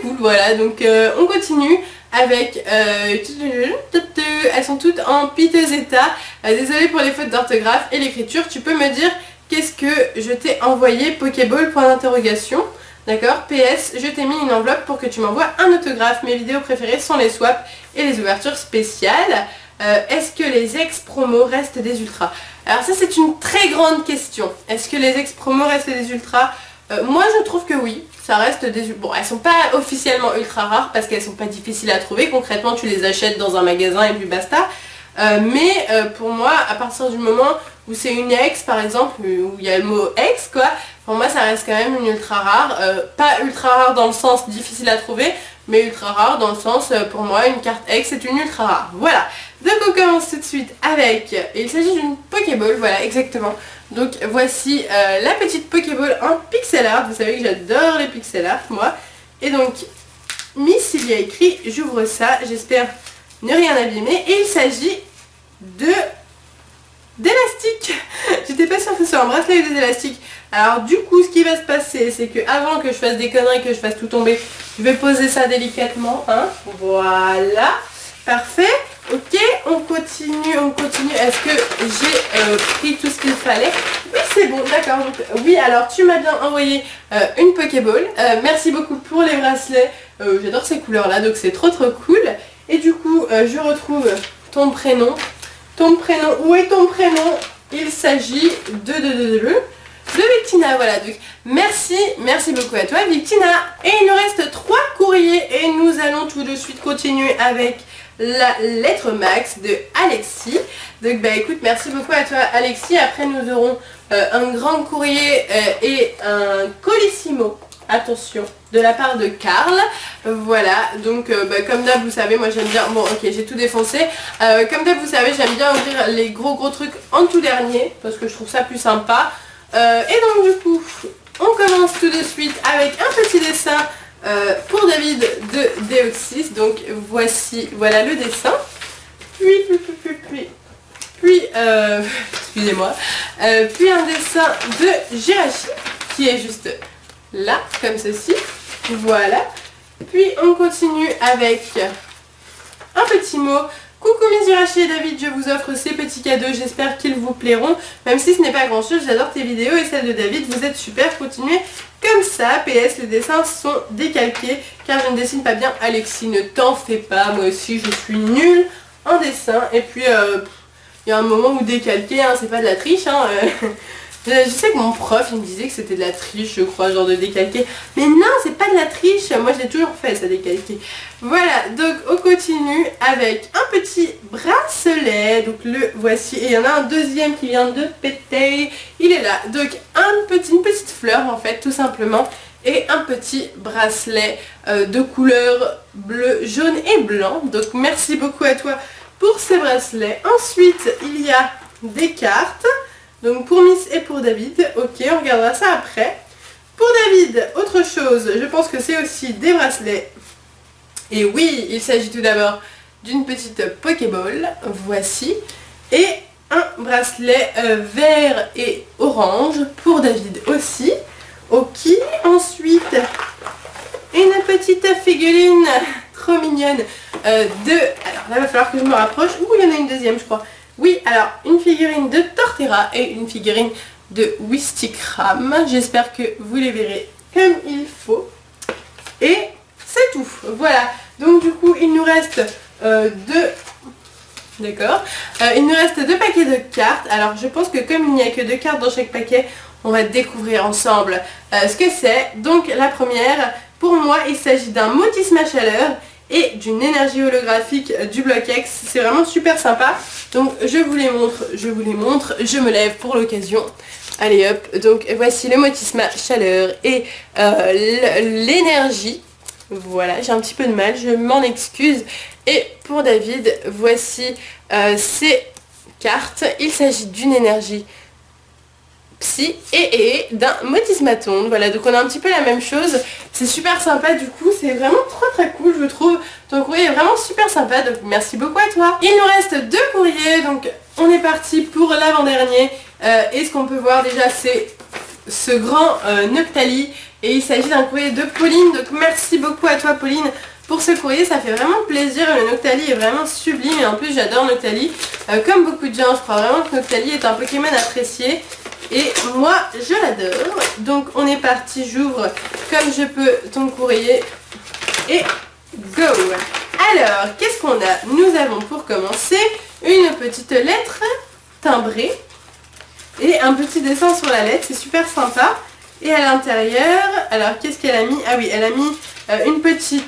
cool, voilà. Donc on continue avec... elles sont toutes en piteux état. Désolée pour les fautes d'orthographe et l'écriture. Tu peux me dire qu'est-ce que je t'ai envoyé, Pokéball, point d'interrogation. D'accord. PS, je t'ai mis une enveloppe pour que tu m'envoies un autographe. Mes vidéos préférées sont les swaps et les ouvertures spéciales. Est-ce que les ex-promos restent des ultras? Alors ça c'est une très grande question. Est-ce que les ex-promos restent des ultras? Moi je trouve que oui. Ça reste des... Bon, elles sont pas officiellement ultra rares parce qu'elles sont pas difficiles à trouver. Concrètement, tu les achètes dans un magasin et puis basta. Mais pour moi, à partir du moment où c'est une ex par exemple, où il y a le mot ex quoi, pour moi ça reste quand même une ultra rare. Pas ultra rare dans le sens difficile à trouver, mais ultra rare dans le sens, pour moi, une carte ex c'est une ultra rare. Voilà. Donc on commence tout de suite avec... Il s'agit d'une Pokéball, voilà exactement. Donc voici la petite Pokéball en pixel art. Vous savez que j'adore les pixel art moi. Et donc Miss, il y a écrit, j'ouvre ça, j'espère ne rien abîmer. Et il s'agit d'élastique. J'étais pas sûre que ce soit un bracelet ou des élastiques. Alors du coup ce qui va se passer c'est que avant que je fasse des conneries, que je fasse tout tomber, je vais poser ça délicatement, hein. Voilà, parfait. Ok, on continue, on continue. Est-ce que j'ai pris tout ce qu'il fallait? Oui, c'est bon, d'accord. Donc oui, alors tu m'as bien envoyé une Pokéball. Merci beaucoup pour les bracelets. J'adore ces couleurs-là, donc c'est trop cool. Et du coup, je retrouve ton prénom. Ton prénom, où est ton prénom? Il s'agit de Victina, voilà. Donc merci beaucoup à toi Victina. Et il nous reste 3 courriers et nous allons tout de suite continuer avec la lettre max de Alexis. Donc bah écoute, merci beaucoup à toi Alexis. Après nous aurons un grand courrier et un colissimo, attention, de la part de Karl. Voilà, donc comme d'hab vous savez, moi j'aime bien, bon ok j'ai tout défoncé, comme d'hab vous savez j'aime bien ouvrir les gros trucs en tout dernier parce que je trouve ça plus sympa. Et donc du coup on commence tout de suite avec un petit dessin pour David de Deoxys. Donc voici, voilà le dessin. Puis excusez-moi, puis un dessin de Jirachi qui est juste là, comme ceci. Voilà. Puis on continue avec un petit mot. Coucou mes Jirachi et David, je vous offre ces petits cadeaux, j'espère qu'ils vous plairont. Même si ce n'est pas grand chose, j'adore tes vidéos et celles de David, vous êtes super, continuez comme ça. PS, les dessins sont décalqués car je ne dessine pas bien. Alexis, ne t'en fais pas, moi aussi je suis nulle en dessin. Et puis il y a un moment où décalquer, hein, c'est pas de la triche. Hein, je sais que mon prof il me disait que c'était de la triche, je crois, genre de décalquer. Mais non, c'est pas de la triche, moi je l'ai toujours fait ça, décalquer. Voilà, donc on continue avec un petit bracelet. Donc le voici, et il y en a un deuxième qui vient de péter. Il est là, donc une petite fleur en fait, tout simplement. Et un petit bracelet de couleur bleu, jaune et blanc. Donc merci beaucoup à toi pour ces bracelets. Ensuite, il y a des cartes. Donc pour Miss et pour David, ok, on regardera ça après. Pour David, autre chose, je pense que c'est aussi des bracelets. Et oui, il s'agit tout d'abord d'une petite Pokéball, voici. Et un bracelet vert et orange pour David aussi. Ok, ensuite, une petite figurine trop mignonne alors là, il va falloir que je me rapproche. Ouh, il y en a une deuxième, je crois. Oui, alors, une figurine de Torterra et une figurine de Wistikram. J'espère que vous les verrez comme il faut. Et c'est tout. Voilà. Donc du coup, il nous reste D'accord. Il nous reste 2 paquets de cartes. Alors, je pense que comme il n'y a que 2 cartes dans chaque paquet, on va découvrir ensemble ce que c'est. Donc, la première, pour moi, il s'agit d'un motisme à chaleur et d'une énergie holographique du bloc X. C'est vraiment super sympa. Donc je vous les montre, je me lève pour l'occasion. Allez hop, donc voici le motisme chaleur et l'énergie. Voilà, j'ai un petit peu de mal, je m'en excuse. Et pour David, voici ces cartes. Il s'agit d'une énergie Psy et d'un Motismaton. Voilà, donc on a un petit peu la même chose. C'est super sympa du coup, c'est vraiment très cool je trouve. Ton courrier est vraiment super sympa, donc merci beaucoup à toi. Il nous reste 2 courriers, donc on est parti pour l'avant-dernier. Et ce qu'on peut voir déjà c'est ce grand Noctali. Et il s'agit d'un courrier de Pauline, donc merci beaucoup à toi Pauline pour ce courrier, ça fait vraiment plaisir. Le Noctali est vraiment sublime et en plus j'adore Noctali. Comme beaucoup de gens, je crois vraiment que Noctali est un Pokémon apprécié. Et moi je l'adore. Donc on est parti, j'ouvre comme je peux ton courrier et go. Alors qu'est-ce qu'on a? Nous avons pour commencer une petite lettre timbrée et un petit dessin sur la lettre, c'est super sympa. Et à l'intérieur, alors qu'est-ce qu'elle a mis? Ah oui, elle a mis un petit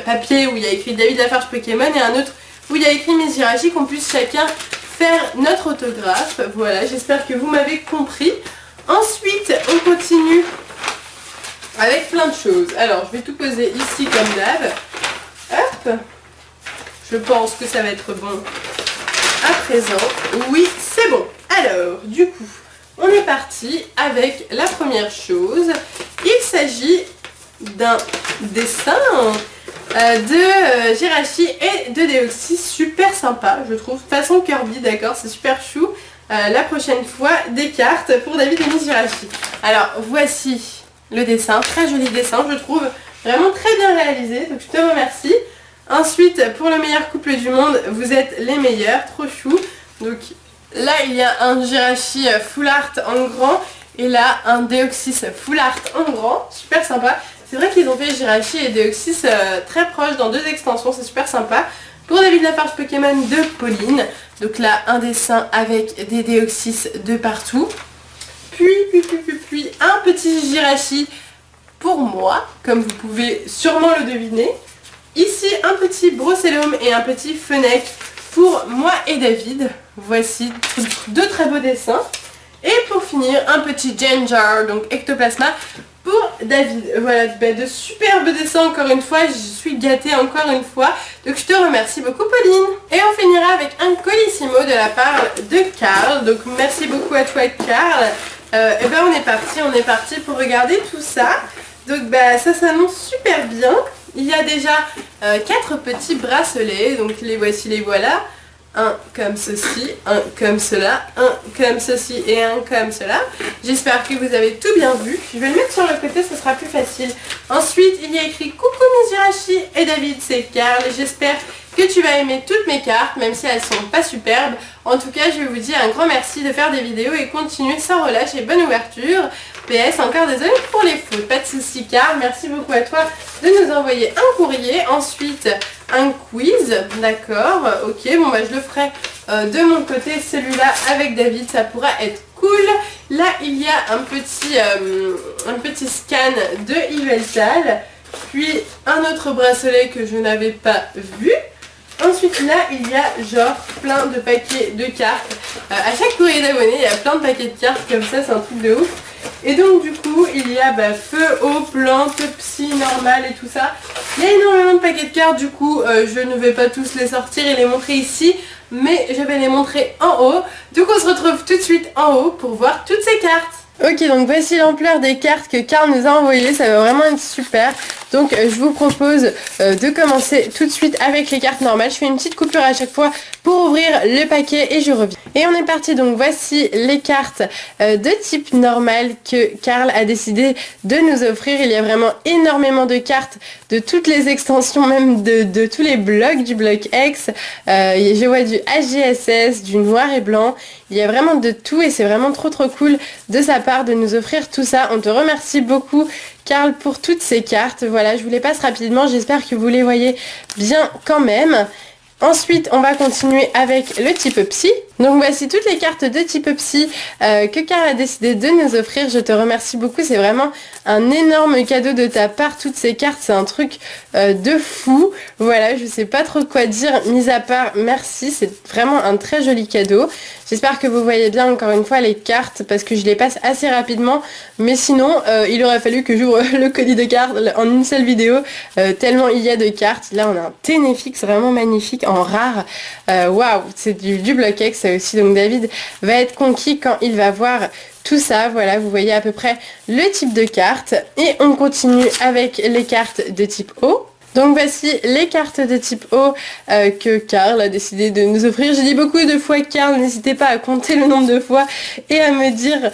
papier où il y a écrit David Lafarge Pokémon et un autre où il y a écrit Miss Jirachi, qu'on puisse chacun faire notre autographe. Voilà, j'espère que vous m'avez compris. Ensuite, on continue avec plein de choses. Alors, je vais tout poser ici comme d'hab. Hop. Je pense que ça va être bon à présent. Oui, c'est bon. Alors, du coup, on est parti avec la première chose. Il s'agit d'un dessin de Jirachi et de Deoxys, super sympa je trouve, façon Kirby, d'accord, c'est super chou. La prochaine fois des cartes pour David et Miss Jirachi. Alors voici le dessin, très joli dessin je trouve, vraiment très bien réalisé, donc je te remercie. Ensuite pour le meilleur couple du monde, vous êtes les meilleurs, trop chou. Donc là il y a un Jirachi full art en grand et là un Deoxys full art en grand, super sympa. C'est vrai qu'ils ont fait Jirachi et Deoxys très proches dans 2 extensions, c'est super sympa. Pour David Lafarge Pokémon de Pauline, donc là un dessin avec des Deoxys de partout. Puis un petit Jirachi pour moi, comme vous pouvez sûrement le deviner. Ici un petit Brossellum et un petit Fennec pour moi et David. Voici 2 très beaux dessins. Et pour finir, un petit Genjar, donc Ectoplasma, pour David. Voilà, de superbes dessins encore une fois, je suis gâtée encore une fois. Donc je te remercie beaucoup Pauline. Et on finira avec un Colissimo de la part de Karl. Donc merci beaucoup à toi Karl. Et ben on est parti pour regarder tout ça. Donc ça s'annonce super bien. Il y a déjà 4 petits bracelets, donc les voici, les voilà. Un comme ceci, un comme cela, un comme ceci et un comme cela. J'espère que vous avez tout bien vu. Je vais le mettre sur le côté, ce sera plus facile. Ensuite, il y a écrit coucou Miss Jirachi et David, c'est Karl. J'espère que tu vas aimer toutes mes cartes, même si elles sont pas superbes. En tout cas, je vais vous dire un grand merci de faire des vidéos et continuer sans relâche et bonne ouverture. PS, encore désolé pour les fautes, pas de soucis Karl, merci beaucoup à toi de nous envoyer un courrier. Ensuite, un quiz, d'accord, ok, bon je le ferai de mon côté, celui-là avec David, ça pourra être cool. Là, il y a un petit scan de Yveltal, puis un autre bracelet que je n'avais pas vu. Ensuite là il y a genre plein de paquets de cartes. À chaque courrier d'abonnés il y a plein de paquets de cartes comme ça, c'est un truc de ouf. Et donc du coup il y a feu, eau, plante, psy, normal et tout ça. Il y a énormément de paquets de cartes, du coup je ne vais pas tous les sortir et les montrer ici, mais je vais les montrer en haut. Donc on se retrouve tout de suite en haut pour voir toutes ces cartes. Ok, donc voici l'ampleur des cartes que Karl nous a envoyées, ça va vraiment être super. Donc je vous propose de commencer tout de suite avec les cartes normales. Je fais une petite coupure à chaque fois pour ouvrir le paquet et je reviens. Et on est parti, donc voici les cartes de type normal que Karl a décidé de nous offrir. Il y a vraiment énormément de cartes de toutes les extensions, même de tous les blocs du bloc X. Je vois du HGSS, du noir et blanc. Il y a vraiment de tout et c'est vraiment trop cool de sa part de nous offrir tout ça. On te remercie beaucoup Karl pour toutes ces cartes. Voilà, je vous les passe rapidement, j'espère que vous les voyez bien quand même. Ensuite, on va continuer avec le type Psy. Donc voici toutes les cartes de type Psy que Karl a décidé de nous offrir. Je te remercie beaucoup, c'est vraiment un énorme cadeau de ta part. Toutes ces cartes, c'est un truc de fou. Voilà, je sais pas trop quoi dire, mis à part merci, c'est vraiment un très joli cadeau. J'espère que vous voyez bien encore une fois les cartes parce que je les passe assez rapidement. Mais sinon, il aurait fallu que j'ouvre le colis de cartes en une seule vidéo, tellement il y a de cartes. Là, on a un Ténéfix vraiment magnifique en rare. Waouh, c'est du bloc X. fait aussi. Donc David va être conquis quand il va voir tout ça. Voilà, vous voyez à peu près le type de carte. Et on continue avec les cartes de type O. Donc voici les cartes de type O que Karl a décidé de nous offrir. J'ai dit beaucoup de fois Karl, n'hésitez pas à compter le nombre de fois et à me dire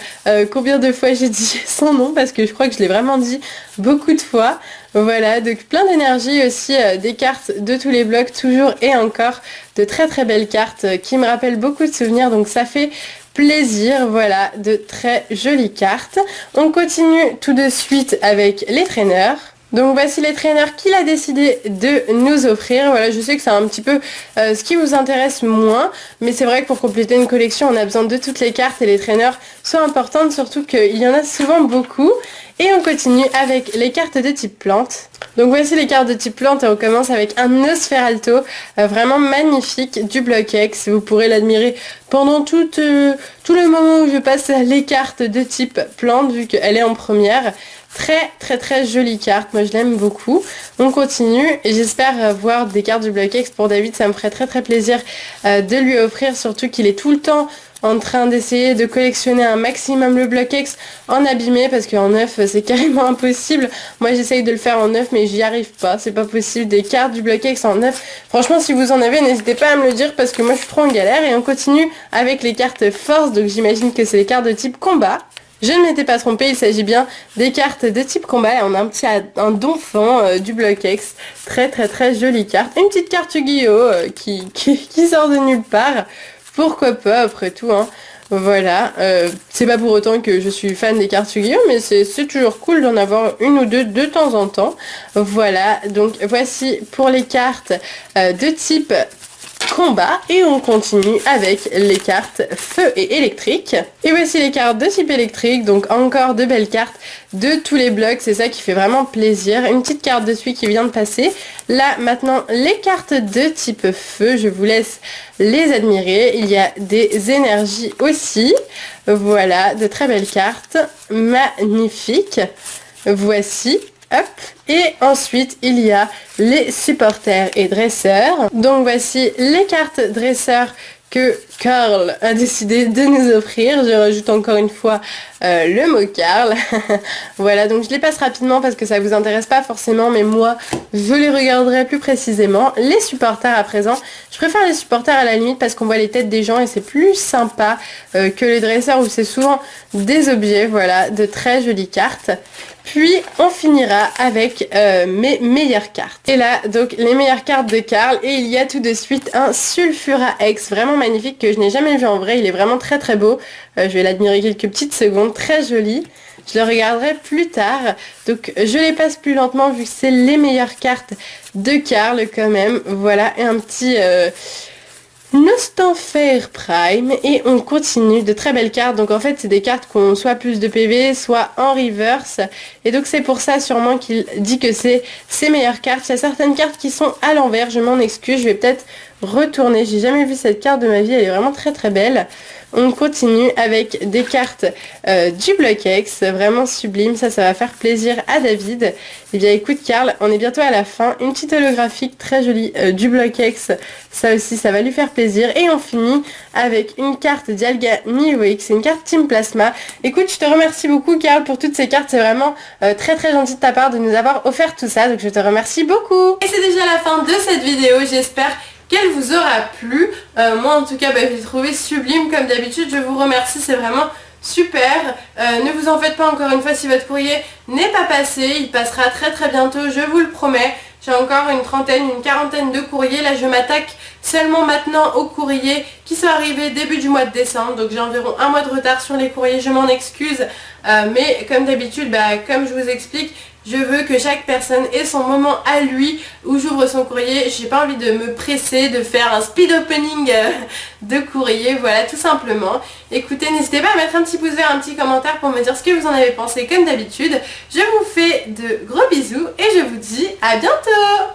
combien de fois j'ai dit son nom parce que je crois que je l'ai vraiment dit beaucoup de fois. Voilà, donc plein d'énergie aussi, des cartes de tous les blocs, toujours et encore de très très belles cartes qui me rappellent beaucoup de souvenirs, donc ça fait plaisir. Voilà, de très jolies cartes. On continue tout de suite avec les traîneurs. Donc voici les traîneurs qu'il a décidé de nous offrir. Voilà, je sais que c'est un petit peu ce qui vous intéresse moins, mais c'est vrai que pour compléter une collection, on a besoin de toutes les cartes et les traîneurs sont importantes, surtout qu'il y en a souvent beaucoup. Et on continue avec les cartes de type plante. Donc voici les cartes de type plante et on commence avec un Nosferalto, vraiment magnifique du bloc X. Vous pourrez l'admirer pendant tout le moment où je passe les cartes de type plante, vu qu'elle est en première. Très très très jolie carte, moi je l'aime beaucoup. On continue et j'espère voir des cartes du bloc X pour David, ça me ferait très très plaisir de lui offrir, surtout qu'il est tout le temps en train d'essayer de collectionner un maximum le bloc X en abîmé parce qu'en neuf c'est carrément impossible. Moi j'essaye de le faire en neuf mais j'y arrive pas, c'est pas possible. Des cartes du bloc X en neuf, franchement si vous en avez n'hésitez pas à me le dire parce que moi je suis trop en galère. Et on continue avec les cartes force, donc j'imagine que c'est les cartes de type combat. Je ne m'étais pas trompée, il s'agit bien des cartes de type combat et on a un donphan du bloc X. Très très très jolie carte. Une petite carte Yu-Gi-Oh qui sort de nulle part. Pourquoi pas après tout, hein. Voilà, c'est pas pour autant que je suis fan des cartes Yu-Gi-Oh, mais c'est toujours cool d'en avoir une ou deux de temps en temps. Voilà, donc voici pour les cartes de type combat et on continue avec les cartes feu et électrique. Et voici les cartes de type électrique, donc encore de belles cartes de tous les blocs, c'est ça qui fait vraiment plaisir. Une petite carte de suite qui vient de passer. Là maintenant les cartes de type feu, je vous laisse les admirer. Il y a des énergies aussi. Voilà, de très belles cartes, magnifiques. Voici. Hop. Et ensuite il y a les supporters et dresseurs. Donc voici les cartes dresseurs que Karl a décidé de nous offrir. Je rajoute encore une fois le mot Karl. Voilà, donc je les passe rapidement parce que ça vous intéresse pas forcément, mais moi je les regarderai plus précisément. Les supporters à présent, je préfère les supporters à la limite parce qu'on voit les têtes des gens et c'est plus sympa que les dresseurs où c'est souvent des objets. Voilà, de très jolies cartes. Puis on finira avec mes meilleures cartes. Et là, donc les meilleures cartes de Karl. Et il y a tout de suite un Sulfura X, vraiment magnifique, que je n'ai jamais vu en vrai. Il est vraiment très très beau. Je vais l'admirer quelques petites secondes, très joli. Je le regarderai plus tard. Donc je les passe plus lentement vu que c'est les meilleures cartes de Karl quand même. Voilà, et un petit... Nostanfer Prime et on continue, de très belles cartes. Donc en fait c'est des cartes qui ont soit plus de PV soit en reverse et donc c'est pour ça sûrement qu'il dit que c'est ses meilleures cartes. Il y a certaines cartes qui sont à l'envers, je m'en excuse, je vais peut-être retourner. J'ai jamais vu cette carte de ma vie, elle est vraiment très très belle. On continue avec des cartes du bloc X, vraiment sublime, ça va faire plaisir à David. Et bien écoute Karl, on est bientôt à la fin, une petite holographique très jolie du bloc X, ça aussi ça va lui faire plaisir. Et on finit avec une carte d'Alga Neo X, c'est une carte Team Plasma. Écoute, je te remercie beaucoup Karl pour toutes ces cartes, c'est vraiment très très gentil de ta part de nous avoir offert tout ça, donc je te remercie beaucoup. Et c'est déjà la fin de cette vidéo, j'espère qu'elle vous aura plu. Moi en tout cas je l'ai trouvé sublime comme d'habitude, je vous remercie, c'est vraiment super. Ne vous en faites pas encore une fois si votre courrier n'est pas passé, il passera très très bientôt, je vous le promets. J'ai encore une quarantaine de courriers, là je m'attaque seulement maintenant aux courriers qui sont arrivés début du mois de décembre, donc j'ai environ un mois de retard sur les courriers, je m'en excuse, mais comme d'habitude, comme je vous explique, je veux que chaque personne ait son moment à lui où j'ouvre son courrier. J'ai pas envie de me presser, de faire un speed opening de courrier. Voilà, tout simplement. Écoutez, n'hésitez pas à mettre un petit pouce vert, un petit commentaire pour me dire ce que vous en avez pensé comme d'habitude. Je vous fais de gros bisous et je vous dis à bientôt.